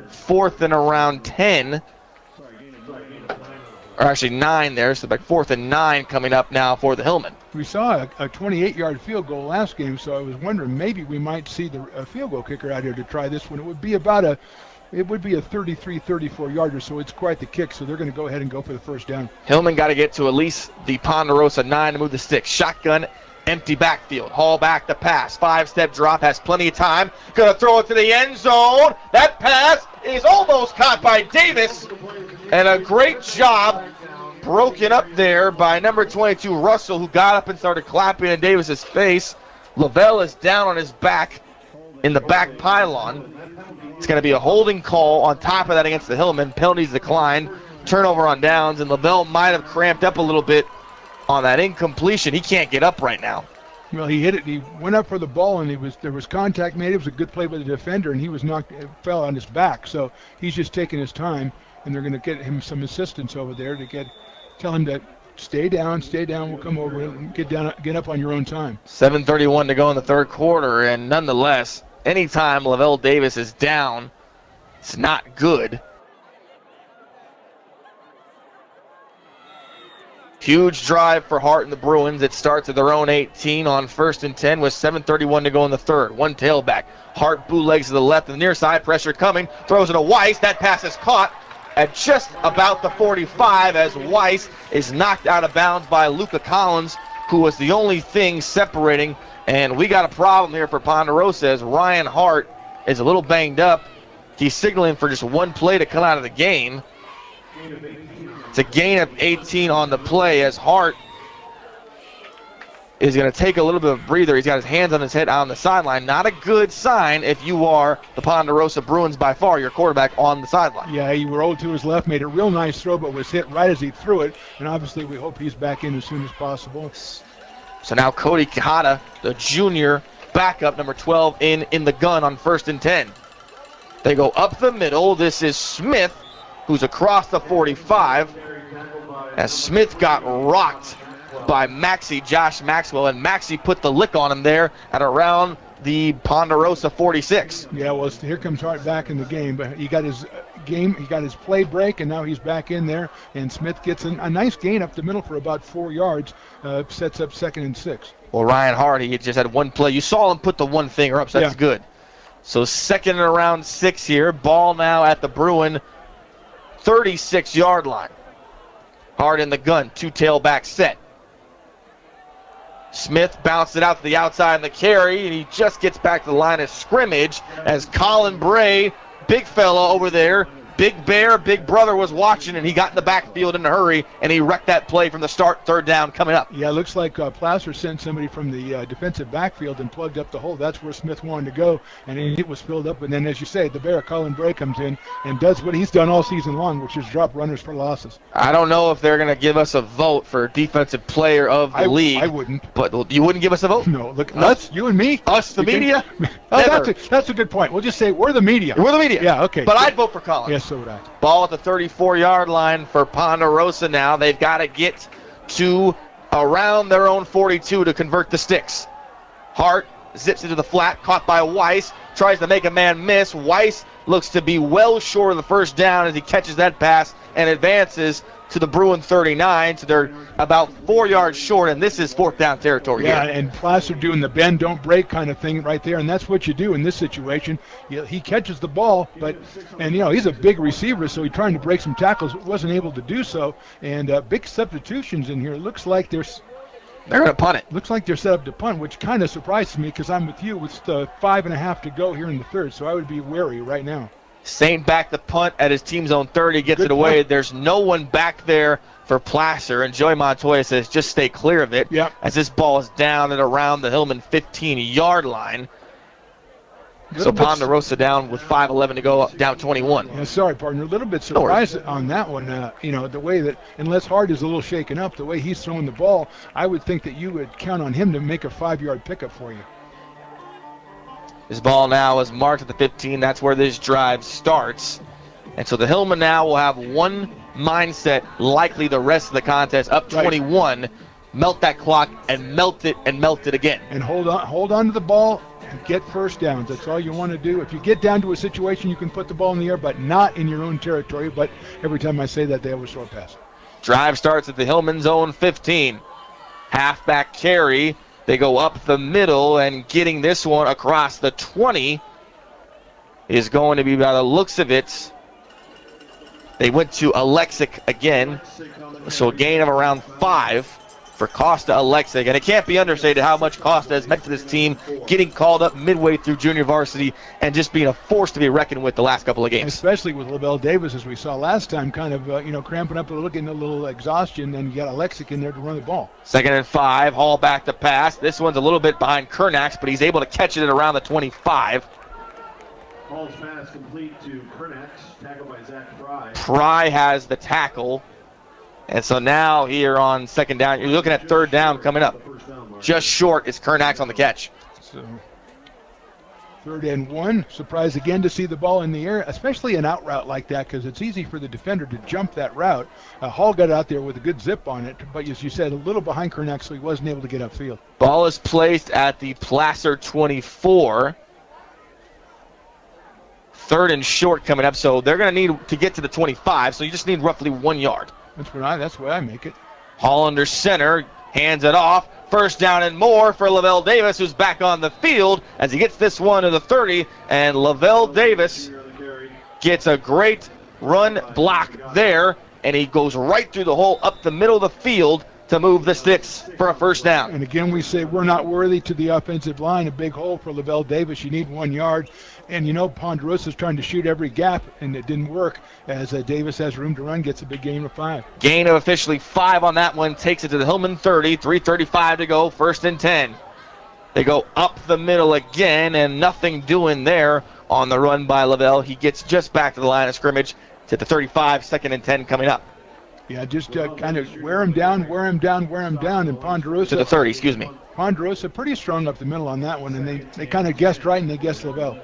4th and around 10. Or actually 9 there. So back 4th and 9 coming up now for the Hillman. We saw a 28-yard field goal last game, so I was wondering maybe we might see a field goal kicker out here to try this one. It would be a 33, 34-yarder, so it's quite the kick, so they're going to go ahead and go for the first down. Hillman got to get to at least the Ponderosa 9 to move the sticks. Shotgun, empty backfield. Hall back to pass. 5-step drop, has plenty of time. Going to throw it to the end zone. That pass is almost caught by Davis. And a great job broken up there by number 22, Russell, who got up and started clapping in Davis's face. Lavelle is down on his back in the back pylon. It's going to be a holding call on top of that against the Hillman. Penalties declined. Turnover on downs, and Lavelle might have cramped up a little bit on that incompletion. He can't get up right now. Well, he hit it. He went up for the ball, and there was contact made. It was a good play by the defender, and he was fell on his back. So he's just taking his time, and they're going to get him some assistance over there to tell him to stay down. We'll come over and get up on your own time. 7:31 to go in the third quarter, and nonetheless, anytime Lavelle Davis is down, it's not good. Huge drive for Hart and the Bruins. It starts at their own 18 on 1st and 10 with 7:31 to go in the third. One tailback. Hart bootlegs to the left and the near side. Pressure coming. Throws it to Weiss. That pass is caught at just about the 45 as Weiss is knocked out of bounds by Luka Collins, who was the only thing separating. And we got a problem here for Ponderosa as Ryan Hart is a little banged up. He's signaling for just one play to come out of the game. It's a gain of 18 on the play as Hart is going to take a little bit of a breather. He's got his hands on his head out on the sideline. Not a good sign if you are the Ponderosa Bruins, by far your quarterback on the sideline. Yeah, he rolled to his left, made a real nice throw, but was hit right as he threw it. And obviously we hope he's back in as soon as possible. So now Cody Quijada, the junior backup, number 12, in the gun on 1st and 10. They go up the middle. This is Smith, who's across the 45. As Smith got rocked by Josh Maxwell, and Maxie put the lick on him there at around the Ponderosa 46. Yeah, well, here comes Hart back in the game, but he got his play break, and now he's back in there, and Smith gets a nice gain up the middle for about 4 yards, sets up 2nd and 6. Well, Ryan Hart, he just had one play. You saw him put the one finger up, so that's good. So 2nd and around 6 here. Ball now at the Bruin 36-yard line. Hart in the gun, 2 tailback set. Smith bounced it out to the outside in the carry, and he just gets back to the line of scrimmage as Colin Bray, big fella over there, Big Bear, Big Brother was watching, and he got in the backfield in a hurry, and he wrecked that play from the start, 3rd down coming up. Yeah, it looks like Placer sent somebody from the defensive backfield and plugged up the hole. That's where Smith wanted to go, and it was filled up. And then, as you say, the Bear, Colin Bray, comes in and does what he's done all season long, which is drop runners for losses. I don't know if they're going to give us a vote for defensive player of the league. I wouldn't. But you wouldn't give us a vote? No, look, us, you and me. Us, the media? That's a good point. We'll just say we're the media. We're the media. Yeah, okay. But I'd vote for Colin. Yes, so would I. Ball at the 34-yard line for Ponderosa now. They've got to get to around their own 42 to convert the sticks. Hart zips into the flat, caught by Weiss, tries to make a man miss. Weiss looks to be well short of the 1st down as he catches that pass and advances to the Bruin 39, so they're about 4 yards short, and this is 4th down territory here. Yeah, and Placer doing the bend, don't break kind of thing right there, and that's what you do in this situation. He catches the ball, and he's a big receiver, so he's trying to break some tackles, wasn't able to do so, and big substitutions in here. Looks like they're going to punt it. Looks like they're set up to punt, which kind of surprises me because I'm with you with 5.5 to go here in the 3rd, so I would be wary right now. Saint back the punt at his team's own 30, gets it away. Punt. There's no one back there for Placer, and Joey Montoya says just stay clear of it. Yep. As this ball is down and around the Hillman 15-yard line. So Ponderosa down with 5:11 to go, up down 21. Yeah, sorry, partner. A little bit surprised on that one. The way that, unless Hart is a little shaken up, the way he's throwing the ball, I would think that you would count on him to make a 5-yard pickup for you. This ball now is marked at the 15. That's where this drive starts. And so the Hillman now will have one mindset, likely the rest of the contest, up 21. Right. Melt that clock and melt it again. And hold on to the ball and get 1st downs. That's all you want to do. If you get down to a situation, you can put the ball in the air, but not in your own territory. But every time I say that, they always throw a pass. Drive starts at the Hillman's own 15. Halfback carry. They go up the middle, and getting this one across the 20 is going to be, by the looks of it, they went to Alexic again, so a gain of around 5 for Costa Alexic. And it can't be understated how much Costa has meant to this team, getting called up midway through junior varsity and just being a force to be reckoned with the last couple of games. Especially with LaBelle Davis, as we saw last time, kind of cramping up a little, getting a little exhaustion, and you got Alexic in there to run the ball. 2nd and 5, Hall back to pass. This one's a little bit behind Kernax, but he's able to catch it at around the 25. Hall's pass complete to Kernax, tackled by Zach Fry. Fry has the tackle. And so now here on 2nd down, you're looking at 3rd down coming up. Just short is Kernax on the catch. So 3rd and 1. Surprised again to see the ball in the air, especially an out route like that, because it's easy for the defender to jump that route. Hall got out there with a good zip on it, but as you said, a little behind Kernax, so he wasn't able to get upfield. Ball is placed at the Placer 24. 3rd and short coming up, so they're going to need to get to the 25, so you just need roughly 1 yard. That's the way I make it. Hall under center, hands it off. 1st down and more for Lavelle Davis, who's back on the field as he gets this one to the 30. And Lavelle Davis gets a great run block there, and he goes right through the hole up the middle of the field to move the sticks for a 1st down. And again, we say we're not worthy to the offensive line. A big hole for Lavelle Davis. You need 1 yard. And, Ponderosa's trying to shoot every gap, and it didn't work as Davis has room to run, gets a big gain of 5. Gain of officially 5 on that one, takes it to the Hillman 30, 3:35 to go, 1st and 10. They go up the middle again, and nothing doing there on the run by Lavelle. He gets just back to the line of scrimmage to the 35, 2nd and 10 coming up. Yeah, just kind of wear him down, and Ponderosa. To the 30, excuse me. Ponderosa pretty strong up the middle on that one, and they kind of guessed right, and they guessed Lavelle.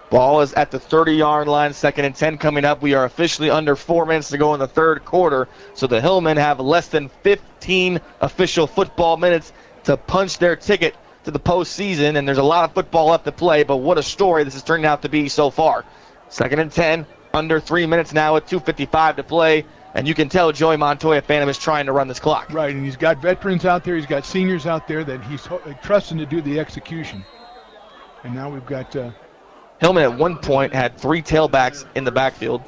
Ball is at the 30-yard line, 2nd and 10 coming up. We are officially under 4 minutes to go in the third quarter, so the Hillmen have less than 15 official football minutes to punch their ticket to the postseason, and there's a lot of football left to play, but what a story this is turning out to be so far. 2nd and 10, under 3 minutes now with 2:55 to play, and you can tell Joey Montoya Phantom is trying to run this clock. Right, and he's got veterans out there, he's got seniors out there that he's trusting to do the execution. And now we've got... Hillman at one point had 3 tailbacks in the backfield.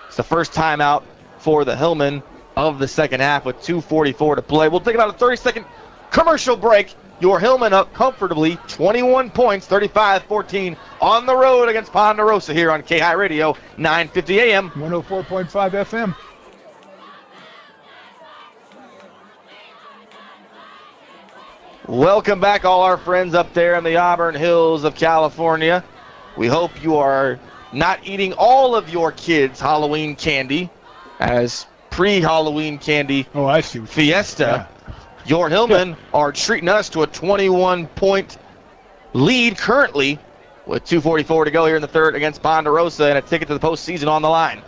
It's the first timeout for the Hillman of the second half with 2:44 to play. We'll take about a 30-second commercial break. Your Hillman up comfortably, 21 points, 35-14 on the road against Ponderosa here on KAHI Radio, 950 AM. 104.5 FM. Welcome back, all our friends up there in the Auburn Hills of California. We hope you are not eating all of your kids' Halloween candy as pre-Halloween candy I see. fiesta. Yeah. Your Hillmen are treating us to a 21-point lead currently with 2:44 to go here in the third against Ponderosa and a ticket to the postseason on the line.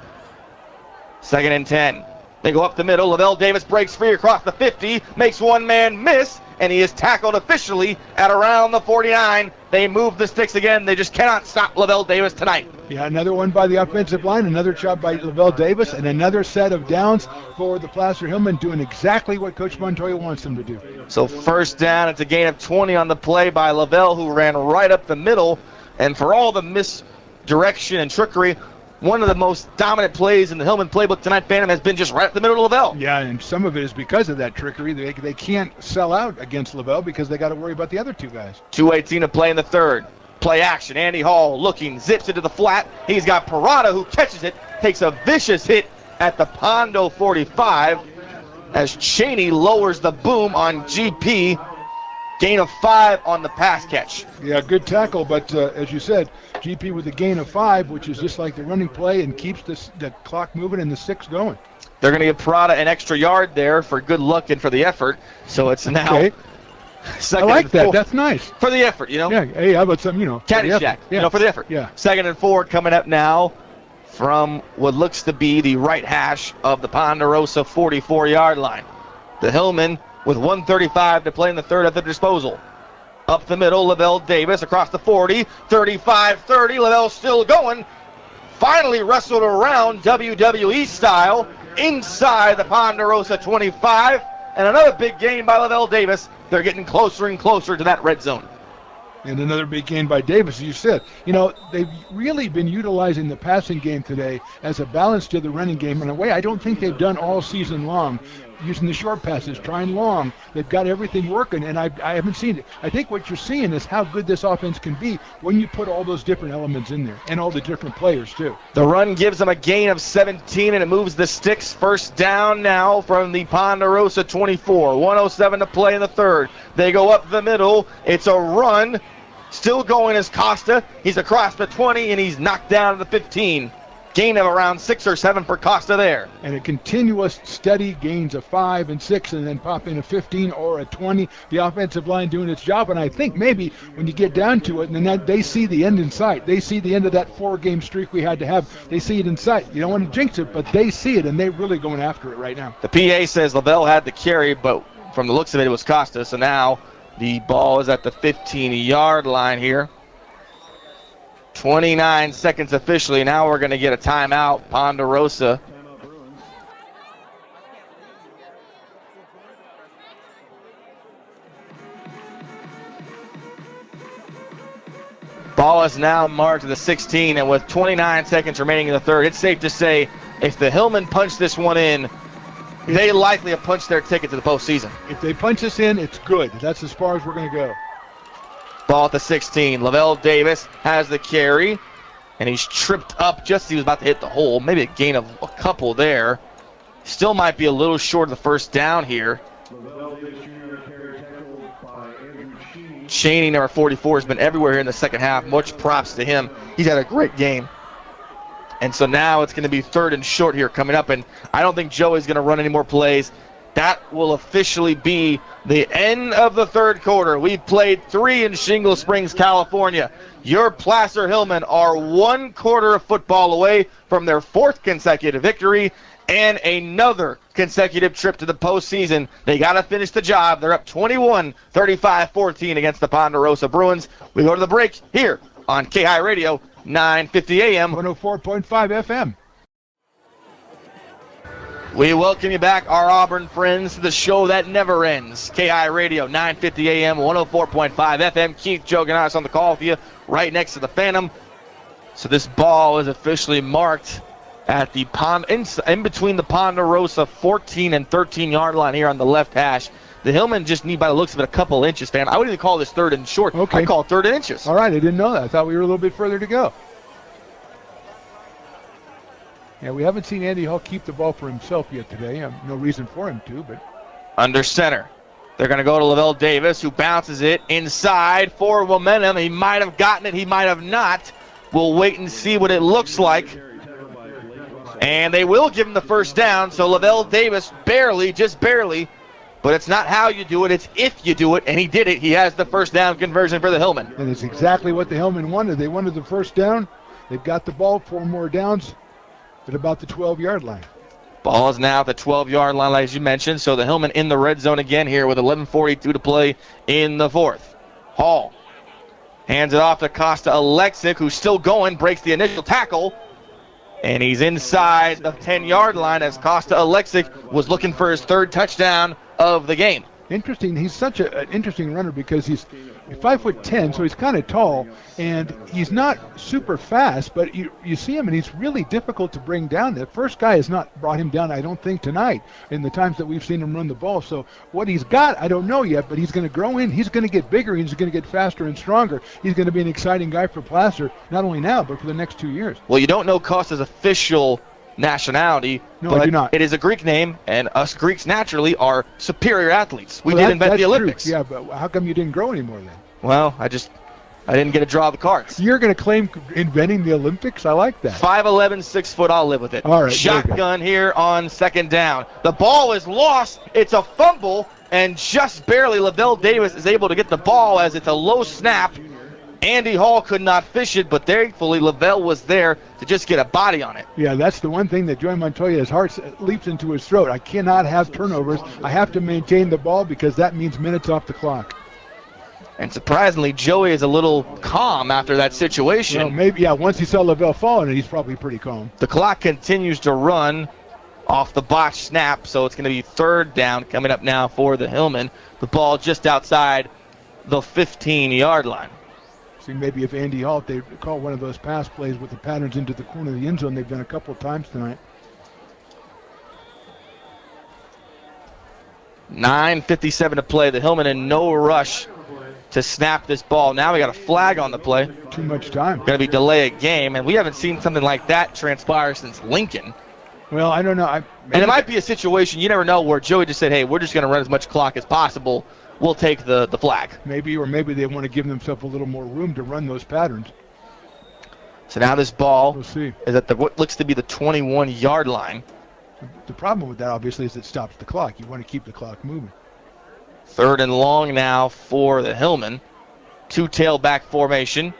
2nd and 10. They go up the middle. Lavelle Davis breaks free across the 50, makes one man miss, and he is tackled officially at around the 49. They move the sticks again. They just cannot stop Lavelle Davis tonight. Yeah, another one by the offensive line, another job by Lavelle Davis, and another set of downs for the Placer Hillman, doing exactly what Coach Montoya wants them to do. So first down, it's a gain of 20 on the play by Lavelle, who ran right up the middle. And for all the misdirection and trickery, one of the most dominant plays in the Hillman playbook tonight, Phantom, has been just right up the middle of Lavelle. Yeah, and some of it is because of that trickery. They can't sell out against Lavelle because they got to worry about the other two guys. 2:18 to play in the third. Play action. Andy Hall looking, zips it to the flat. He's got Parada who catches it, takes a vicious hit at the Pondo 45 as Cheney lowers the boom on GP. Gain of 5 on the pass catch. Yeah, good tackle, but as you said, GP with a gain of 5, which is just like the running play and keeps the clock moving and the 6 going. They're going to give Parada an extra yard there for good luck and for the effort. So it's now second. I like and that. 4. That's nice. For the effort, you know? Yeah, hey, how about some, Caddyshack, yeah. for the effort. Yeah. 2nd and 4 coming up now from what looks to be the right hash of the Ponderosa 44-yard line. The Hillman with 1:35 to play in the third at their disposal. Up the middle, Lavelle Davis across the 40, 35-30. Lavelle still going. Finally wrestled around WWE style inside the Ponderosa 25. And another big gain by Lavelle Davis. They're getting closer and closer to that red zone. And another big gain by Davis, as you said. They've really been utilizing the passing game today as a balance to the running game in a way I don't think they've done all season long. Using the short passes, trying long. They've got everything working, and I haven't seen it. I think what you're seeing is how good this offense can be when you put all those different elements in there and all the different players, too. The run gives them a gain of 17, and it moves the sticks. First down now from the Ponderosa 24. 1:07 to play in the third. They go up the middle. It's a run. Still going is Costa. He's across the 20, and he's knocked down to the 15. Gain of around 6 or 7 for Costa there. And a continuous steady gains of 5 and 6 and then pop in a 15 or a 20. The offensive line doing its job. And I think maybe when you get down to it, and then they see the end in sight. They see the end of that 4-game streak we had to have. They see it in sight. You don't want to jinx it, but they see it, and they're really going after it right now. The PA says Lavelle had the carry, but from the looks of it, it was Costa. So now the ball is at the 15-yard line here. 29 seconds officially. Now we're going to get a timeout. Ponderosa. Ball is now marked to the 16, and with 29 seconds remaining in the third, it's safe to say if the Hillman punch this one in, they likely have punched their ticket to the postseason. If they punch this in, it's good. That's as far as we're going to go. Ball at the 16. Lavelle Davis has the carry, and he's tripped up just as he was about to hit the hole. Maybe a gain of a couple there. Still might be a little short of the first down here. Cheney, number 44, has been everywhere here in the second half. Much props to him. He's had a great game. And so now it's going to be 3rd and short here coming up, and I don't think Joey's going to run any more plays. that will officially be the end of the third quarter. We've played 3 in Shingle Springs, California. Your Placer Hillmen are 1 quarter of football away from their 4th consecutive victory and another consecutive trip to the postseason. They got to finish the job. They're up 21-35-14 against the Ponderosa Bruins. We go to the break here on KAHI Radio, 950 AM. 104.5 FM. We welcome you back, our Auburn friends, to the show that never ends. KAHI Radio, 950 AM, 104.5 FM. Keith Joganas on the call for you, right next to the Phantom. So this ball is officially marked at the in between the Ponderosa 14 and 13-yard line here on the left hash. The Hillmen just need, by the looks of it, a couple inches, fam. I wouldn't even call this 3rd and short. Okay. I call it 3rd and inches. All right, I didn't know that. I thought we were a little bit further to go. Yeah, we haven't seen Andy Hall keep the ball for himself yet today. No reason for him to, but... Under center. They're going to go to Lavelle Davis, who bounces it inside for momentum. He might have gotten it. He might have not. We'll wait and see what it looks like. And they will give him the first down. So Lavelle Davis barely, just barely. But it's not how you do it. It's if you do it. And he did it. He has the first down conversion for the Hillmen. And it's exactly what the Hillmen wanted. They wanted the first down. They've got the ball, 4 more downs at about the 12-yard line. Ball is now at the 12-yard line, as you mentioned. So the Hillmen in the red zone again here with 11:42 to play in the 4th. Hall hands it off to Costa Alexic, who's still going, breaks the initial tackle. And he's inside the 10-yard line as Costa Alexic was looking for his 3rd touchdown of the game. Interesting. He's such an interesting runner because he's 5'10", so he's kind of tall, and he's not super fast, but you see him, and he's really difficult to bring down. The first guy has not brought him down, I don't think, tonight in the times that we've seen him run the ball. So what he's got, I don't know yet, but he's going to grow in. He's going to get bigger. He's going to get faster and stronger. He's going to be an exciting guy for Placer, not only now, but for the next 2 years. Well, you don't know Costa's official nationality, no, I do not. It is a Greek name, and us Greeks naturally are superior athletes. We did invent the Olympics. True. Yeah, but how come you didn't grow anymore then? Well, I didn't get to draw the cards. You're going to claim inventing the Olympics? I like that. 5'11", 6 foot, I'll live with it. All right. Shotgun here on 2nd down. The ball is lost. It's a fumble, and just barely Lavelle Davis is able to get the ball as it's a low snap. Andy Hall could not fish it, but thankfully Lavelle was there to just get a body on it. Yeah, that's the one thing that Joey Montoya's heart leaps into his throat. I cannot have turnovers. I have to maintain the ball because that means minutes off the clock. And surprisingly, Joey is a little calm after that situation. Well, maybe, yeah, once he saw Lavelle fall, he's probably pretty calm. The clock continues to run off the botched snap, so it's going to be 3rd down coming up now for the Hillmen. The ball just outside the 15-yard line. See, maybe if Andy Hall, if they call one of those pass plays with the patterns into the corner of the end zone, they've done a couple of times tonight. 9:57 to play. The Hillmen in no rush to snap this ball. Now we got a flag on the play. Too much time. Going to be delay a game, and we haven't seen something like that transpire since Lincoln. Well, I don't know. And it might be a situation, you never know, where Joey just said, hey, we're just going to run as much clock as possible. We'll take the flag. Maybe they want to give themselves a little more room to run those patterns. So now this ball we'll see. Is at what looks to be the 21-yard line. The problem with that, obviously, is it stops the clock. You want to keep the clock moving. 3rd and long now for the Hillmen. 2 tailback formation.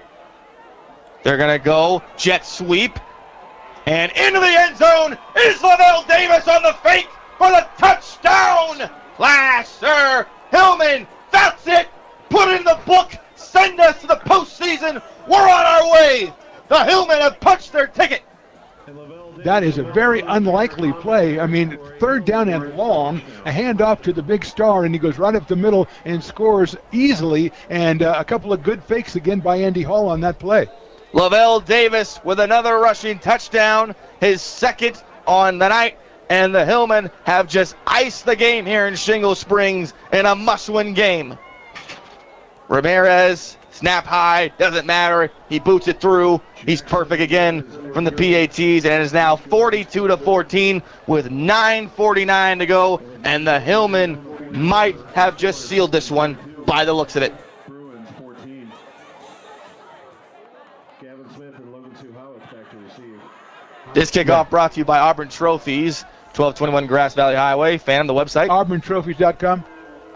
They're going to go jet sweep. And into the end zone is Lavelle Davis on the fake for the touchdown. Placer Hillman, that's it. Put it in the book. Send us to the postseason. We're on our way. The Hillmen have punched their ticket. That is a very unlikely play. I mean, 3rd down and long, a handoff to the big star, and he goes right up the middle and scores easily, and a couple of good fakes again by Andy Hall on that play. Lavelle Davis with another rushing touchdown, his 2nd on the night, and the Hillmen have just iced the game here in Shingle Springs in a must-win game. Ramirez, snap high, doesn't matter. He boots it through. He's perfect again from the PATs, and it is now 42-14 with 9:49 to go, and the Hillmen might have just sealed this one by the looks of it. Bruins 14. Gavin Smith and Logan Sue Howitt back to receive. This kickoff brought to you by Auburn Trophies. 1221 Grass Valley Highway. Phantom, the website. AuburnTrophies.com.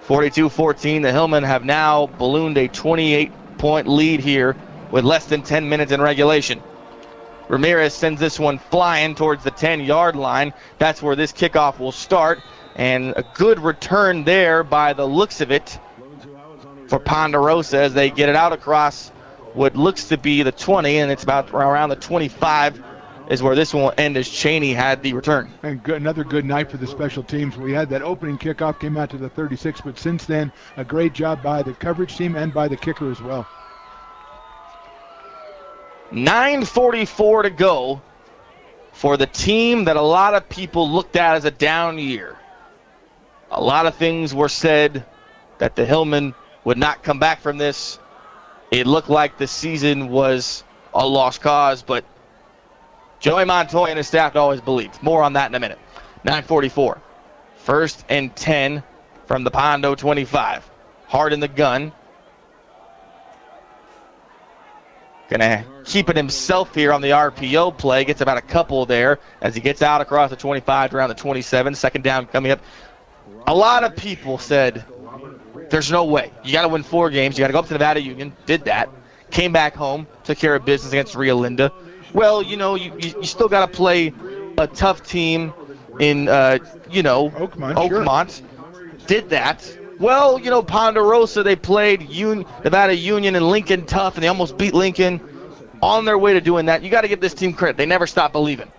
42-14. The Hillmen have now ballooned a 28-point lead here with less than 10 minutes in regulation. Ramirez sends this one flying towards the 10-yard line. That's where this kickoff will start. And a good return there by the looks of it for Ponderosa as they get it out across what looks to be the 20, and it's about around the 25 is where this one will end as Cheney had the return. And another good night for the special teams. We had that opening kickoff, came out to the 36, but since then, a great job by the coverage team and by the kicker as well. 9:44 to go for the team that a lot of people looked at as a down year. A lot of things were said that the Hillmen would not come back from this. It looked like the season was a lost cause, but Joey Montoya and his staff always believed. More on that in a minute. 9:44. 1st and 10 from the Pondo 25. Hard in the gun. Gonna keep it himself here on the RPO play. Gets about a couple there as he gets out across the 25 around the 27. 2nd down coming up. A lot of people said, there's no way. You got to win 4 games. You got to go up to Nevada Union. Did that. Came back home. Took care of business against Rio Linda. Well, you know, you still got to play a tough team in, Oakmont. Sure. Did that. Well, you know, Ponderosa, they played Nevada Union and Lincoln tough, and they almost beat Lincoln. On their way to doing that, you got to give this team credit. They never stop believing.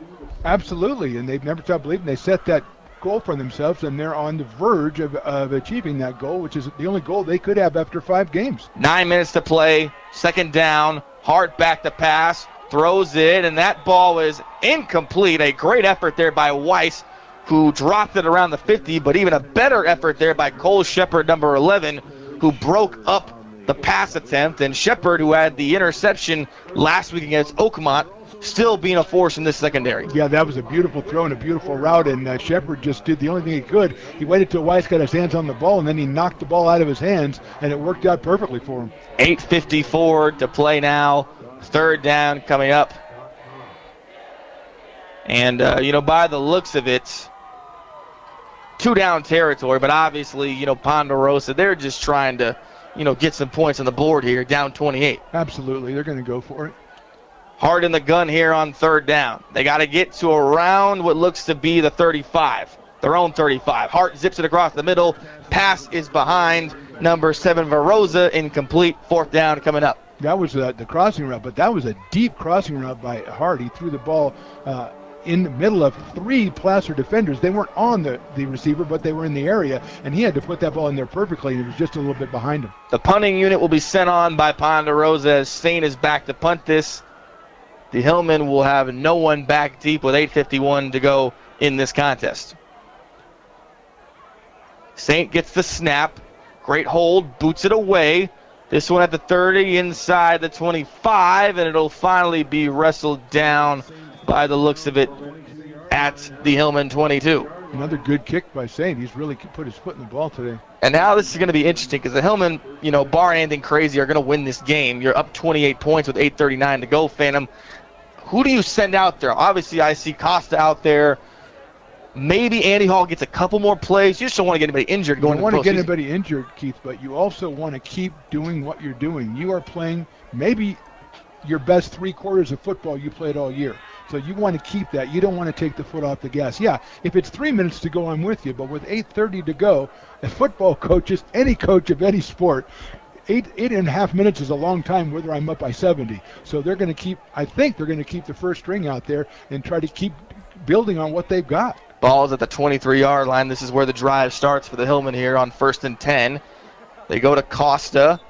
Absolutely, and they've never stopped believing. They set that goal for themselves, and they're on the verge of achieving that goal, which is the only goal they could have after 5 games. 9 minutes to play, 2nd down, Hart back to pass, throws it, and that ball is incomplete. A great effort there by Weiss, who dropped it around the 50, but even a better effort there by Cole Shepard, number 11, who broke up the pass attempt. And Shepard, who had the interception last week against Oakmont, still being a force in this secondary. Yeah, that was a beautiful throw and a beautiful route, and Shepard just did the only thing he could. He waited till Weiss got his hands on the ball, and then he knocked the ball out of his hands, and it worked out perfectly for him. 8:54 to play now. 3rd down coming up. And, by the looks of it, 2-down territory, but obviously, Ponderosa, they're just trying to, get some points on the board here, down 28. Absolutely, they're going to go for it. Hard in the gun here on 3rd down. They got to get to around what looks to be the 35, their own 35. Hart zips it across the middle. Pass is behind number 7, Verosa, incomplete. 4th down coming up. That was the crossing route, but that was a deep crossing route by Hart. He threw the ball in the middle of 3 Placer defenders. They weren't on the receiver, but they were in the area, and he had to put that ball in there perfectly, and it was just a little bit behind him. The punting unit will be sent on by Ponderosa as Saint is back to punt this. The Hillmen will have no one back deep with 8:51 to go in this contest. Saint gets the snap. Great hold, boots it away. This one at the 30, inside the 25, and it'll finally be wrestled down by the looks of it at the Hillman 22. Another good kick by Saint. He's really put his foot in the ball today. And now this is going to be interesting because the Hillman, bar anything crazy, are going to win this game. You're up 28 points with 8:39 to go, Phantom. Who do you send out there? Obviously, I see Costa out there. Maybe Andy Hall gets a couple more plays. You just don't want to get anybody injured going into the postseason. You don't want to get anybody injured, Keith, but you also want to keep doing what you're doing. You are playing maybe your best 3 quarters of football you played all year. So you want to keep that. You don't want to take the foot off the gas. Yeah, if it's 3 minutes to go, I'm with you. But with 8:30 to go, as football coaches, any coach of any sport, 8.5 minutes is a long time whether I'm up by 70. So they're going to keep, I think they're going to keep the first string out there and try to keep building on what they've got. Ball's at the 23-yard line. This is where the drive starts for the Hillman here on 1st and 10. They go to Costa.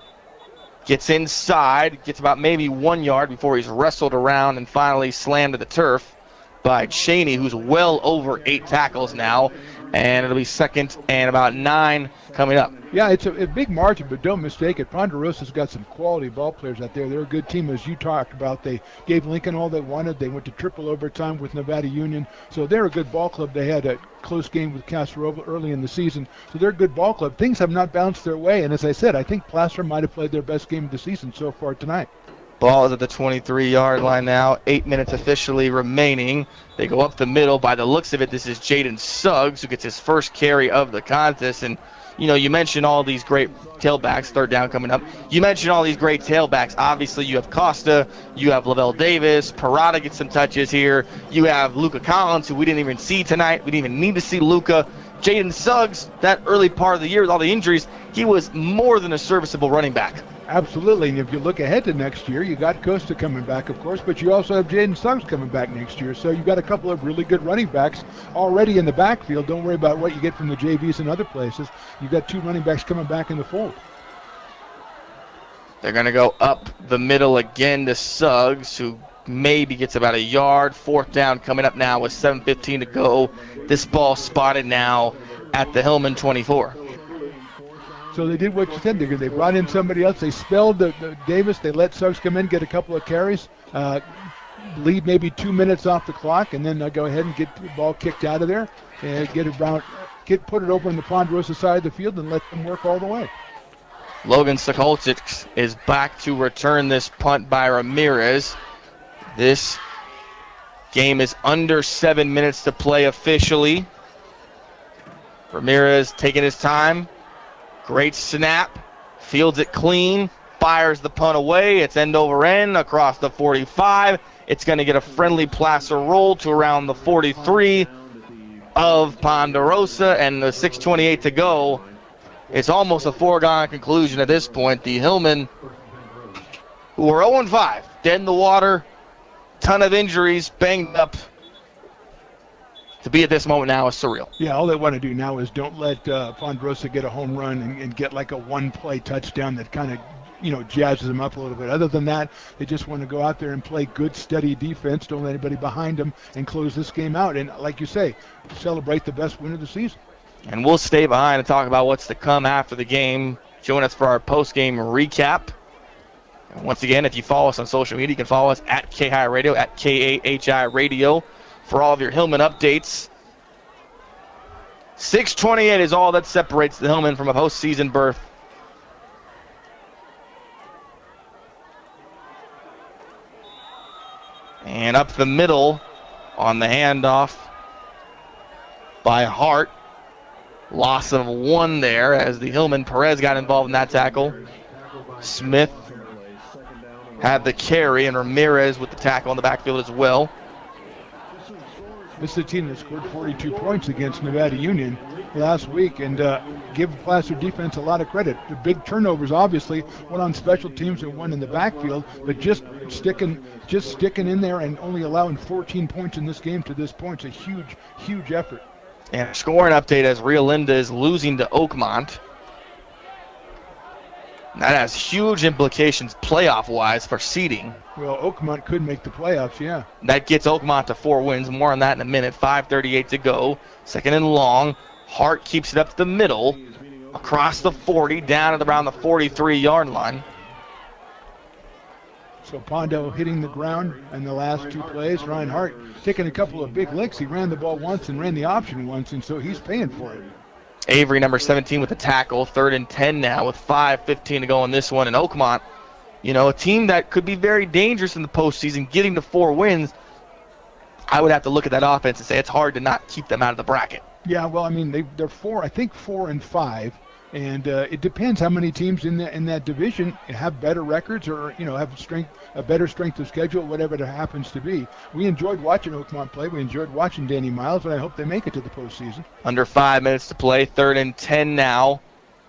Gets inside. Gets about maybe 1 yard before he's wrestled around and finally slammed to the turf by Cheney, who's well over 8 tackles now. And it'll be 2nd and about 9 coming up. Yeah, it's a big margin, but don't mistake it. Ponderosa's got some quality ball players out there. They're a good team, as you talked about. They gave Lincoln all they wanted. They went to triple overtime with Nevada Union. So they're a good ball club. They had a close game with Casarova early in the season. So they're a good ball club. Things have not bounced their way. And as I said, I think Placer might have played their best game of the season so far tonight. Ball is at the 23-yard line now. 8 minutes officially remaining. They go up the middle. By the looks of it, this is Jaden Suggs who gets his first carry of the contest. And, you mentioned all these great tailbacks, third down coming up. You mentioned all these great tailbacks. Obviously, you have Costa. You have Lavelle Davis. Parada gets some touches here. You have Luca Collins, who we didn't even see tonight. We didn't even need to see Luca. Jaden Suggs, that early part of the year with all the injuries, he was more than a serviceable running back. Absolutely, and if you look ahead to next year, you got Costa coming back, of course, but you also have Jaden Suggs coming back next year. So you've got a couple of really good running backs already in the backfield. Don't worry about what you get from the JVs and other places. You've got 2 running backs coming back in the fold. They're going to go up the middle again to Suggs, who maybe gets about a yard. 4th down coming up now with 7:15 to go. This ball spotted now at the Hillman 24. So they did what you said. They brought in somebody else. They spelled the Davis. They let Suggs come in, get a couple of carries, leave maybe 2 minutes off the clock, and then go ahead and get the ball kicked out of there and put it over on the Ponderosa side of the field and let them work all the way. Logan Sokolchik is back to return this punt by Ramirez. This game is under 7 minutes to play officially. Ramirez taking his time. Great snap, fields it clean, fires the punt away. It's end over end across the 45. It's going to get a friendly placer roll to around the 43 of Ponderosa, and the 6:28 to go. It's almost a foregone conclusion at this point. The Hillman, who are 0-5, dead in the water, ton of injuries, banged up. To be at this moment now is surreal. Yeah, all they want to do now is don't let Ponderosa get a home run and get like a one-play touchdown that kind of, jazzes them up a little bit. Other than that, they just want to go out there and play good, steady defense, don't let anybody behind them, and close this game out. And like you say, celebrate the best win of the season. And we'll stay behind and talk about what's to come after the game. Join us for our post-game recap. And once again, if you follow us on social media, you can follow us at KAHI Radio, at KAHI Radio. For all of your Hillman updates. 6:28 is all that separates the Hillman from a postseason berth. And up the middle on the handoff by Hart. Loss of 1 there as the Hillman Perez got involved in that tackle. Smith had the carry, and Ramirez with the tackle in the backfield as well. This is a team that scored 42 points against Nevada Union last week, and give Placer defense a lot of credit. The big turnovers, obviously, one on special teams and one in the backfield, but just sticking in there and only allowing 14 points in this game to this point is a huge, huge effort. And scoring update as Rio Linda is losing to Oakmont. That has huge implications playoff-wise for seeding. Well, Oakmont could make the playoffs, yeah. That gets Oakmont to 4 wins. More on that in a minute. 5:38 to go. 2nd and long. Hart keeps it up the middle. Across the 40, down at around the 43-yard line. So Pondo hitting the ground in the last 2 plays. Ryan Hart taking a couple of big licks. He ran the ball once and ran the option once, and so he's paying for it. Avery, number 17, with the tackle. 3rd and 10 now with 5:15 to go in this one. And Oakmont, a team that could be very dangerous in the postseason, getting to 4 wins. I would have to look at that offense and say it's hard to not keep them out of the bracket. Yeah, well, I mean, they're 4-5, and it depends how many teams in that division have better records or have a better strength of schedule, whatever it happens to be. We enjoyed watching Oakmont play. We enjoyed watching Danny Miles, and I hope they make it to the postseason. Under 5 minutes to play. 3rd and 10 now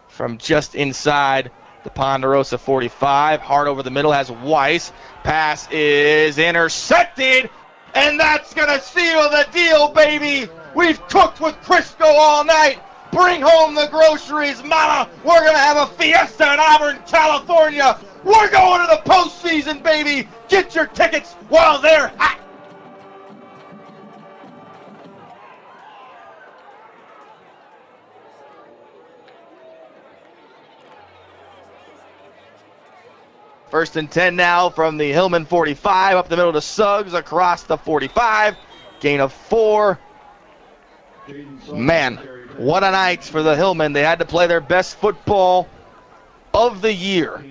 from just inside the Ponderosa 45. Hart over the middle has Weiss. Pass is intercepted, and that's going to seal the deal, baby. We've cooked with Crisco all night. Bring home the groceries, mama. We're going to have a fiesta in Auburn, California. We're going to the postseason, baby. Get your tickets while they're hot. First and 10 now from the Hillman 45, up the middle to Suggs, across the 45. Gain of 4. Man, what a night for the Hillman. They had to play their best football of the year.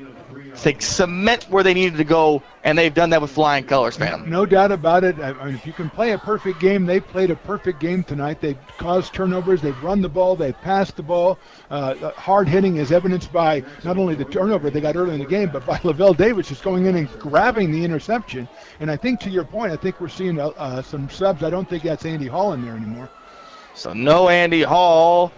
to cement where they needed to go, and they've done that with flying colors, Phantom. No doubt about it. I mean, if you can play a perfect game, they played a perfect game tonight. They've caused turnovers. They've run the ball. They've passed the ball. Hard hitting is evidenced by not only the turnover they got early in the game, but by Lavelle Davis just going in and grabbing the interception. And I think, to your point, I think we're seeing some subs. I don't think that's Andy Hall in there anymore. So no Andy Hall.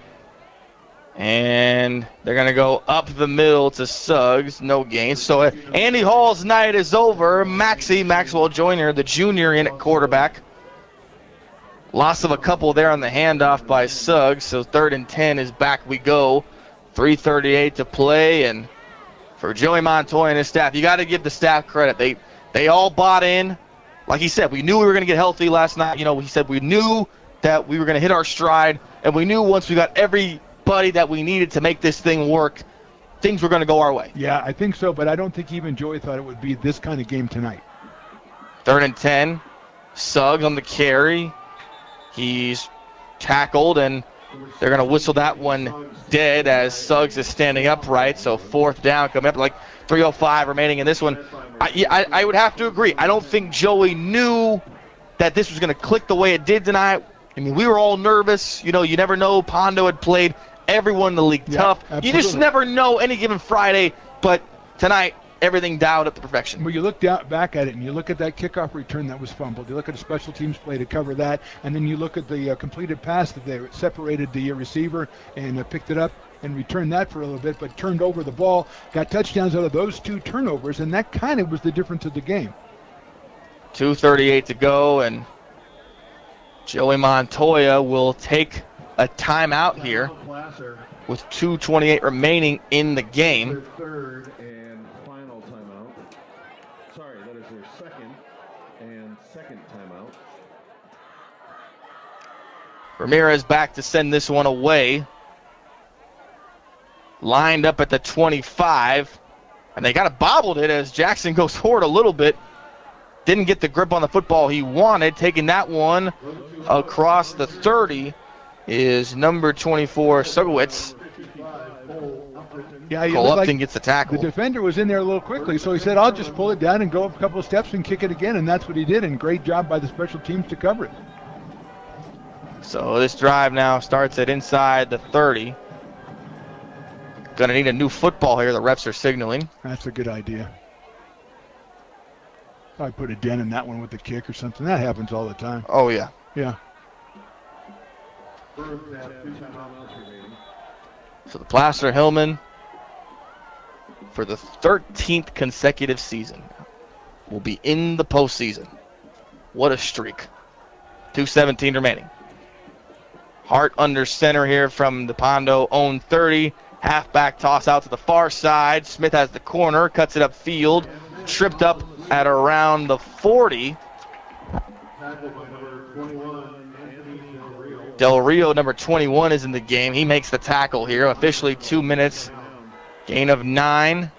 And they're going to go up the middle to Suggs. No gain. So Andy Hall's night is over. Maxwell Joyner, the junior, in at quarterback. Loss of a couple there on the handoff by Suggs. So 3rd and 10 is back we go. 3:38 to play. And for Joey Montoya and his staff, you got to give the staff credit. They all bought in. Like he said, we knew we were going to get healthy last night. He said we knew that we were going to hit our stride. And we knew once we got everybody that we needed to make this thing work, things were going to go our way. Yeah, I think so, but I don't think even Joey thought it would be this kind of game tonight. 3rd and 10. Suggs on the carry. He's tackled, and they're going to whistle that one dead as Suggs is standing upright. So 4th down coming up, like 3:05 remaining in this one. I would have to agree. I don't think Joey knew that this was going to click the way it did tonight. I mean, we were all nervous. You never know. Pondo had played everyone in the league tough. Absolutely. You just never know any given Friday. But tonight, everything dialed up to perfection. Well, you look back at it, and you look at that kickoff return that was fumbled. You look at a special teams play to cover that, and then you look at the completed pass that they separated the receiver and picked it up and returned that for a little bit, but turned over the ball, got touchdowns out of those 2 turnovers, and that kind of was the difference of the game. 2:38 to go, and Joey Montoya will take a timeout here with 2:28 remaining in the game. Their 3rd and final timeout. Sorry, that is their 2nd timeout. Ramirez back to send this one away. Lined up at the 25. And they kind of bobbled it as Jackson goes forward a little bit. Didn't get the grip on the football he wanted. Taking that one across the 30 is number 24, Sugowitz. Yeah, Cole Upton gets the tackle. The defender was in there a little quickly, so he said, I'll just pull it down and go up a couple of steps and kick it again, and that's what he did, and great job by the special teams to cover it. So this drive now starts at inside the 30. Going to need a new football here. The refs are signaling. That's a good idea. I'd put a dent in that one with the kick or something. That happens all the time. Oh, yeah. Yeah. So the Placer Hillman, for the 13th consecutive season, will be in the postseason. What a streak. 2:17 remaining. Hart under center here from the Pondo own 30. Halfback toss out to the far side. Smith has the corner, cuts it upfield. Tripped up at around the 40. Del Rio, number 21, is in the game. He makes the tackle here. Officially 2 minutes. Gain of 9.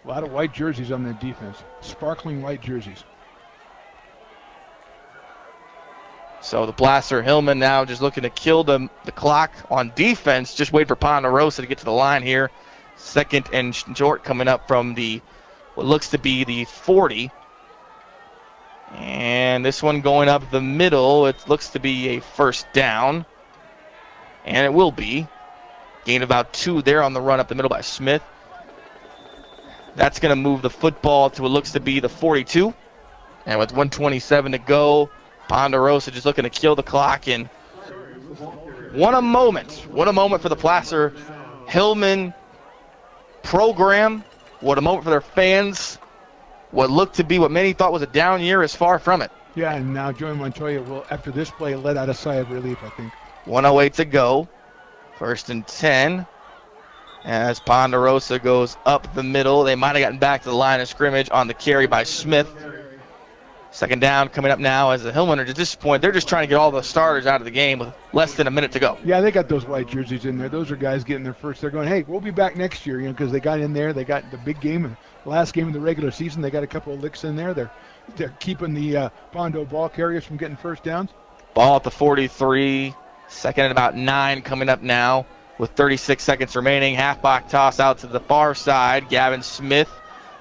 A lot of white jerseys on the defense. Sparkling white jerseys. So the Placer Hillman now just looking to kill the clock on defense. Just wait for Ponderosa to get to the line here. 2nd and short coming up from what looks to be the 40. And this one going up the middle. It looks to be a 1st down. And it will be. Gain about 2 there on the run up the middle by Smith. That's going to move the football to what looks to be the 42. And with 1:27 to go, Ponderosa just looking to kill the clock. And what a moment. What a moment for the Placer Hillman program. What a moment for their fans. What looked to be what many thought was a down year is far from it. Yeah, and now Joey Montoya will, after this play, let out a sigh of relief, I think. 1:08 to go. 1st and 10. As Ponderosa goes up the middle. They might have gotten back to the line of scrimmage on the carry by Smith. 2nd down coming up now as the Hillman are at this point. They're just trying to get all the starters out of the game with less than a minute to go. Yeah, they got those white jerseys in there. Those are guys getting their first. They're going, hey, we'll be back next year, because they got in there. They got the big game, the last game of the regular season. They got a couple of licks in there. They're keeping the Pondo ball carriers from getting first downs. Ball at the 43. 2nd and about 9 coming up now. with 36 seconds remaining. Halfback toss out to the far side. Gavin Smith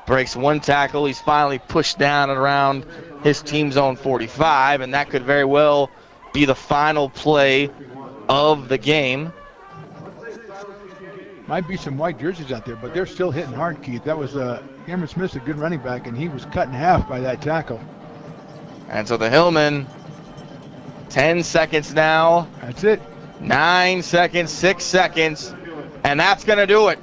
breaks one tackle. He's finally pushed down and around his team's own 45, and that could very well be the final play of the game. Might be some white jerseys out there, but they're still hitting hard, Keith. That was Cameron Smith's a good running back, and he was cut in half by that tackle. And so the Hillman, 10 seconds now. That's it. 9 seconds, 6 seconds, and that's going to do it.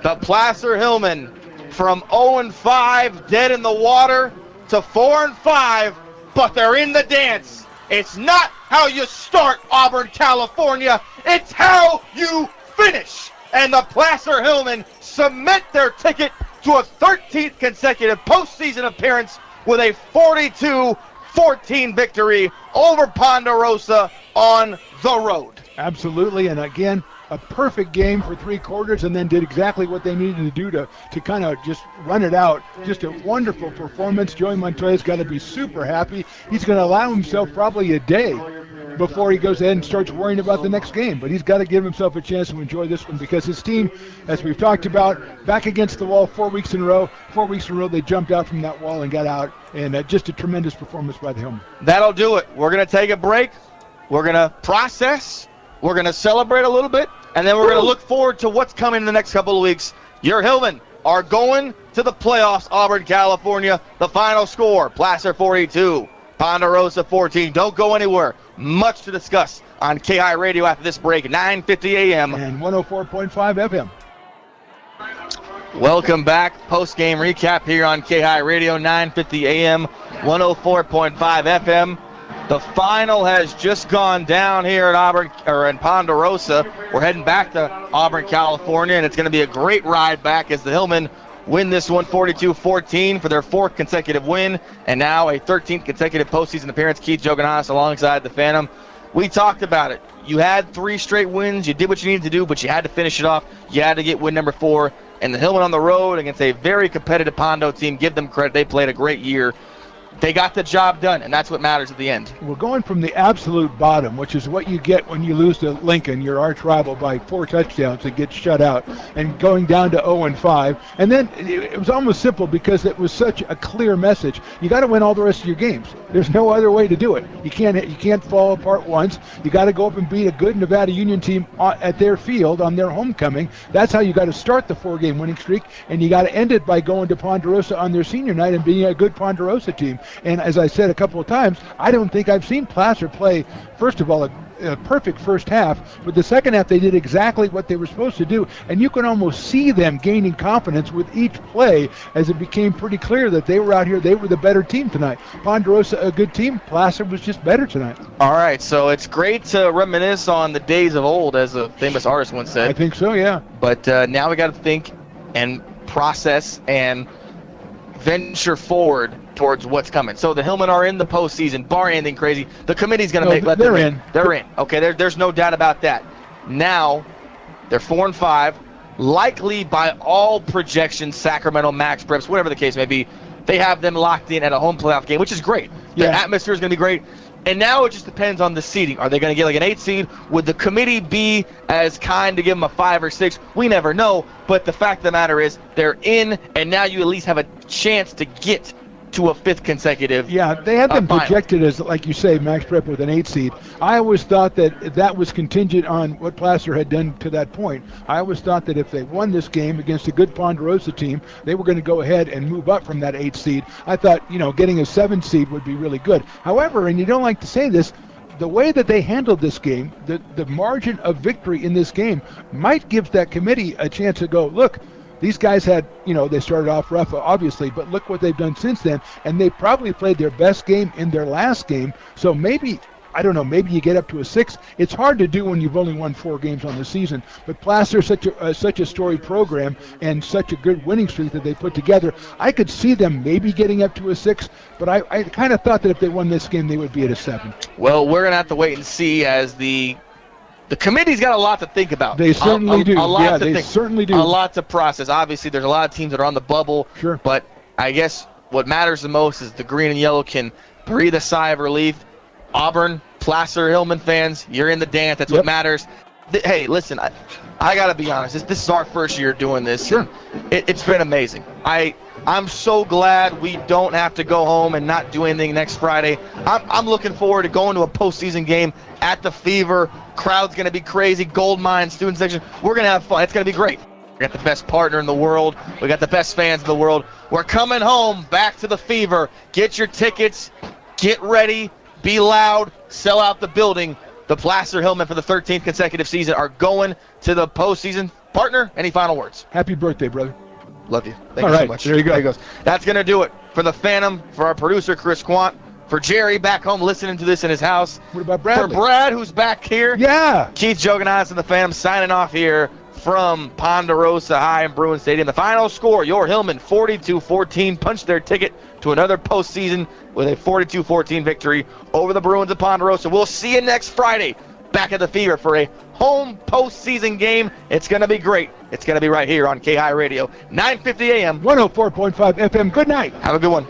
The Placer Hillman from 0-5, dead in the water, to 4-5, but they're in the dance. It's not how you start, Auburn, California. It's how you finish. And the Placer Hillman cement their ticket to a 13th consecutive postseason appearance with a 42-14 victory over Ponderosa on the road. Absolutely, and again, a perfect game for 3 quarters, and then did exactly what they needed to do to kind of just run it out. Just a wonderful performance. Joey Montoya's got to be super happy. He's going to allow himself probably a day before he goes ahead and starts worrying about the next game. But he's got to give himself a chance to enjoy this one, because his team, as we've talked about, back against the wall 4 weeks in a row. 4 weeks in a row they jumped out from that wall and got out, and just a tremendous performance by the Hillman. That'll do it. We're going to take a break. We're going to process. We're going to celebrate a little bit, and then we're going to look forward to what's coming in the next couple of weeks. Your Hillman are going to the playoffs, Auburn, California. The final score, Placer 42, Ponderosa 14. Don't go anywhere. Much to discuss on KAHI Radio after this break, 9:50 a.m. And 104.5 FM. Welcome back. Post-game recap here on KAHI Radio, 9:50 a.m., 104.5 FM. The final has just gone down here at Auburn, or in Ponderosa. We're heading back to Auburn, California, and it's going to be a great ride back as the Hillman win this one 42-14 for their 4th consecutive win, and now a 13th consecutive postseason appearance. Keith Joganas alongside the Phantom. We talked about it. You had 3 straight wins. You did what you needed to do, but you had to finish it off. You had to get win number 4. And the Hillman on the road against a very competitive Pondo team. Give them credit. They played a great year. They got the job done, and that's what matters at the end. We're going from the absolute bottom, which is what you get when you lose to Lincoln, your arch rival, by 4 touchdowns and get shut out, and going down to 0-5. And then it was almost simple because it was such a clear message. You got to win all the rest of your games. There's no other way to do it. You can't fall apart once. You got to go up and beat a good Nevada Union team at their field on their homecoming. That's how you got to start the 4-game winning streak, and you got to end it by going to Ponderosa on their senior night and being a good Ponderosa team. And as I said a couple of times, I don't think I've seen Placer play, first of all, a perfect first half, but the second half they did exactly what they were supposed to do, and you can almost see them gaining confidence with each play as it became pretty clear that they were out here, they were the better team tonight. Ponderosa, a good team. Placer was just better tonight. All right, so it's great to reminisce on the days of old, as a famous artist once said. I think so, yeah. But now we got to think and process and venture forward towards what's coming. So the Hillman are in the postseason, bar anything crazy. The committee's going to let them in. They're in. Okay, there's no doubt about that. Now they're 4-5, likely by all projections, Sacramento, Max Preps, whatever the case may be. They have them locked in at a home playoff game, which is great. The atmosphere is going to be great. And now it just depends on the seeding. Are they going to get like an 8 seed? Would the committee be as kind to give them a 5 or 6? We never know. But the fact of the matter is they're in, and now you at least have a chance to get to a 5th consecutive. Yeah, they had them projected as, like you say, Max Prep with an 8 seed. I always thought that was contingent on what Placer had done to that point. I always thought that if they won this game against a good Ponderosa team, they were going to go ahead and move up from that 8 seed. I thought, getting a 7 seed would be really good. However, and you don't like to say this, the way that they handled this game, the margin of victory in this game might give that committee a chance to go, look, these guys had, they started off rough, obviously, but look what they've done since then, and they probably played their best game in their last game. So maybe, I don't know, maybe you get up to a 6. It's hard to do when you've only won 4 games on the season, but Placer is such a storied program and such a good winning streak that they put together. I could see them maybe getting up to a 6, but I kind of thought that if they won this game, they would be at a 7. Well, we're going to have to wait and see, as the committee's got a lot to think about. They certainly do. Certainly do. A lot to process. Obviously, there's a lot of teams that are on the bubble. Sure. But I guess what matters the most is the green and yellow can breathe a sigh of relief. Auburn, Placer, Hillman fans, you're in the dance. That's what matters. Hey, listen, I got to be honest. This is our first year doing this. Sure. It's been amazing. I'm so glad we don't have to go home and not do anything next Friday. I'm looking forward to going to a postseason game at the Fever. Crowd's going to be crazy. Gold mine, student section. We're going to have fun. It's going to be great. We got the best partner in the world. We got the best fans in the world. We're coming home, back to the Fever. Get your tickets. Get ready. Be loud. Sell out the building. The Placer Hillman for the 13th consecutive season are going to the postseason. Partner, any final words? Happy birthday, brother. Love you. Thank All you so right, much. there you go. There he goes. That's going to do it for the Phantom, for our producer, Chris Quant, for Jerry back home listening to this in his house. What about Bradley? For Brad, who's back here. Yeah. Keith Joganaz and the Phantom signing off here from Ponderosa High and Bruin Stadium. The final score, your Hillman 42-14 punched their ticket to another postseason with a 42-14 victory over the Bruins of Ponderosa. We'll see you next Friday back at the Fever for a home postseason game. It's going to be great. It's going to be right here on KAHI Radio, 9:50 a.m. 104.5 FM. Good night. Have a good one.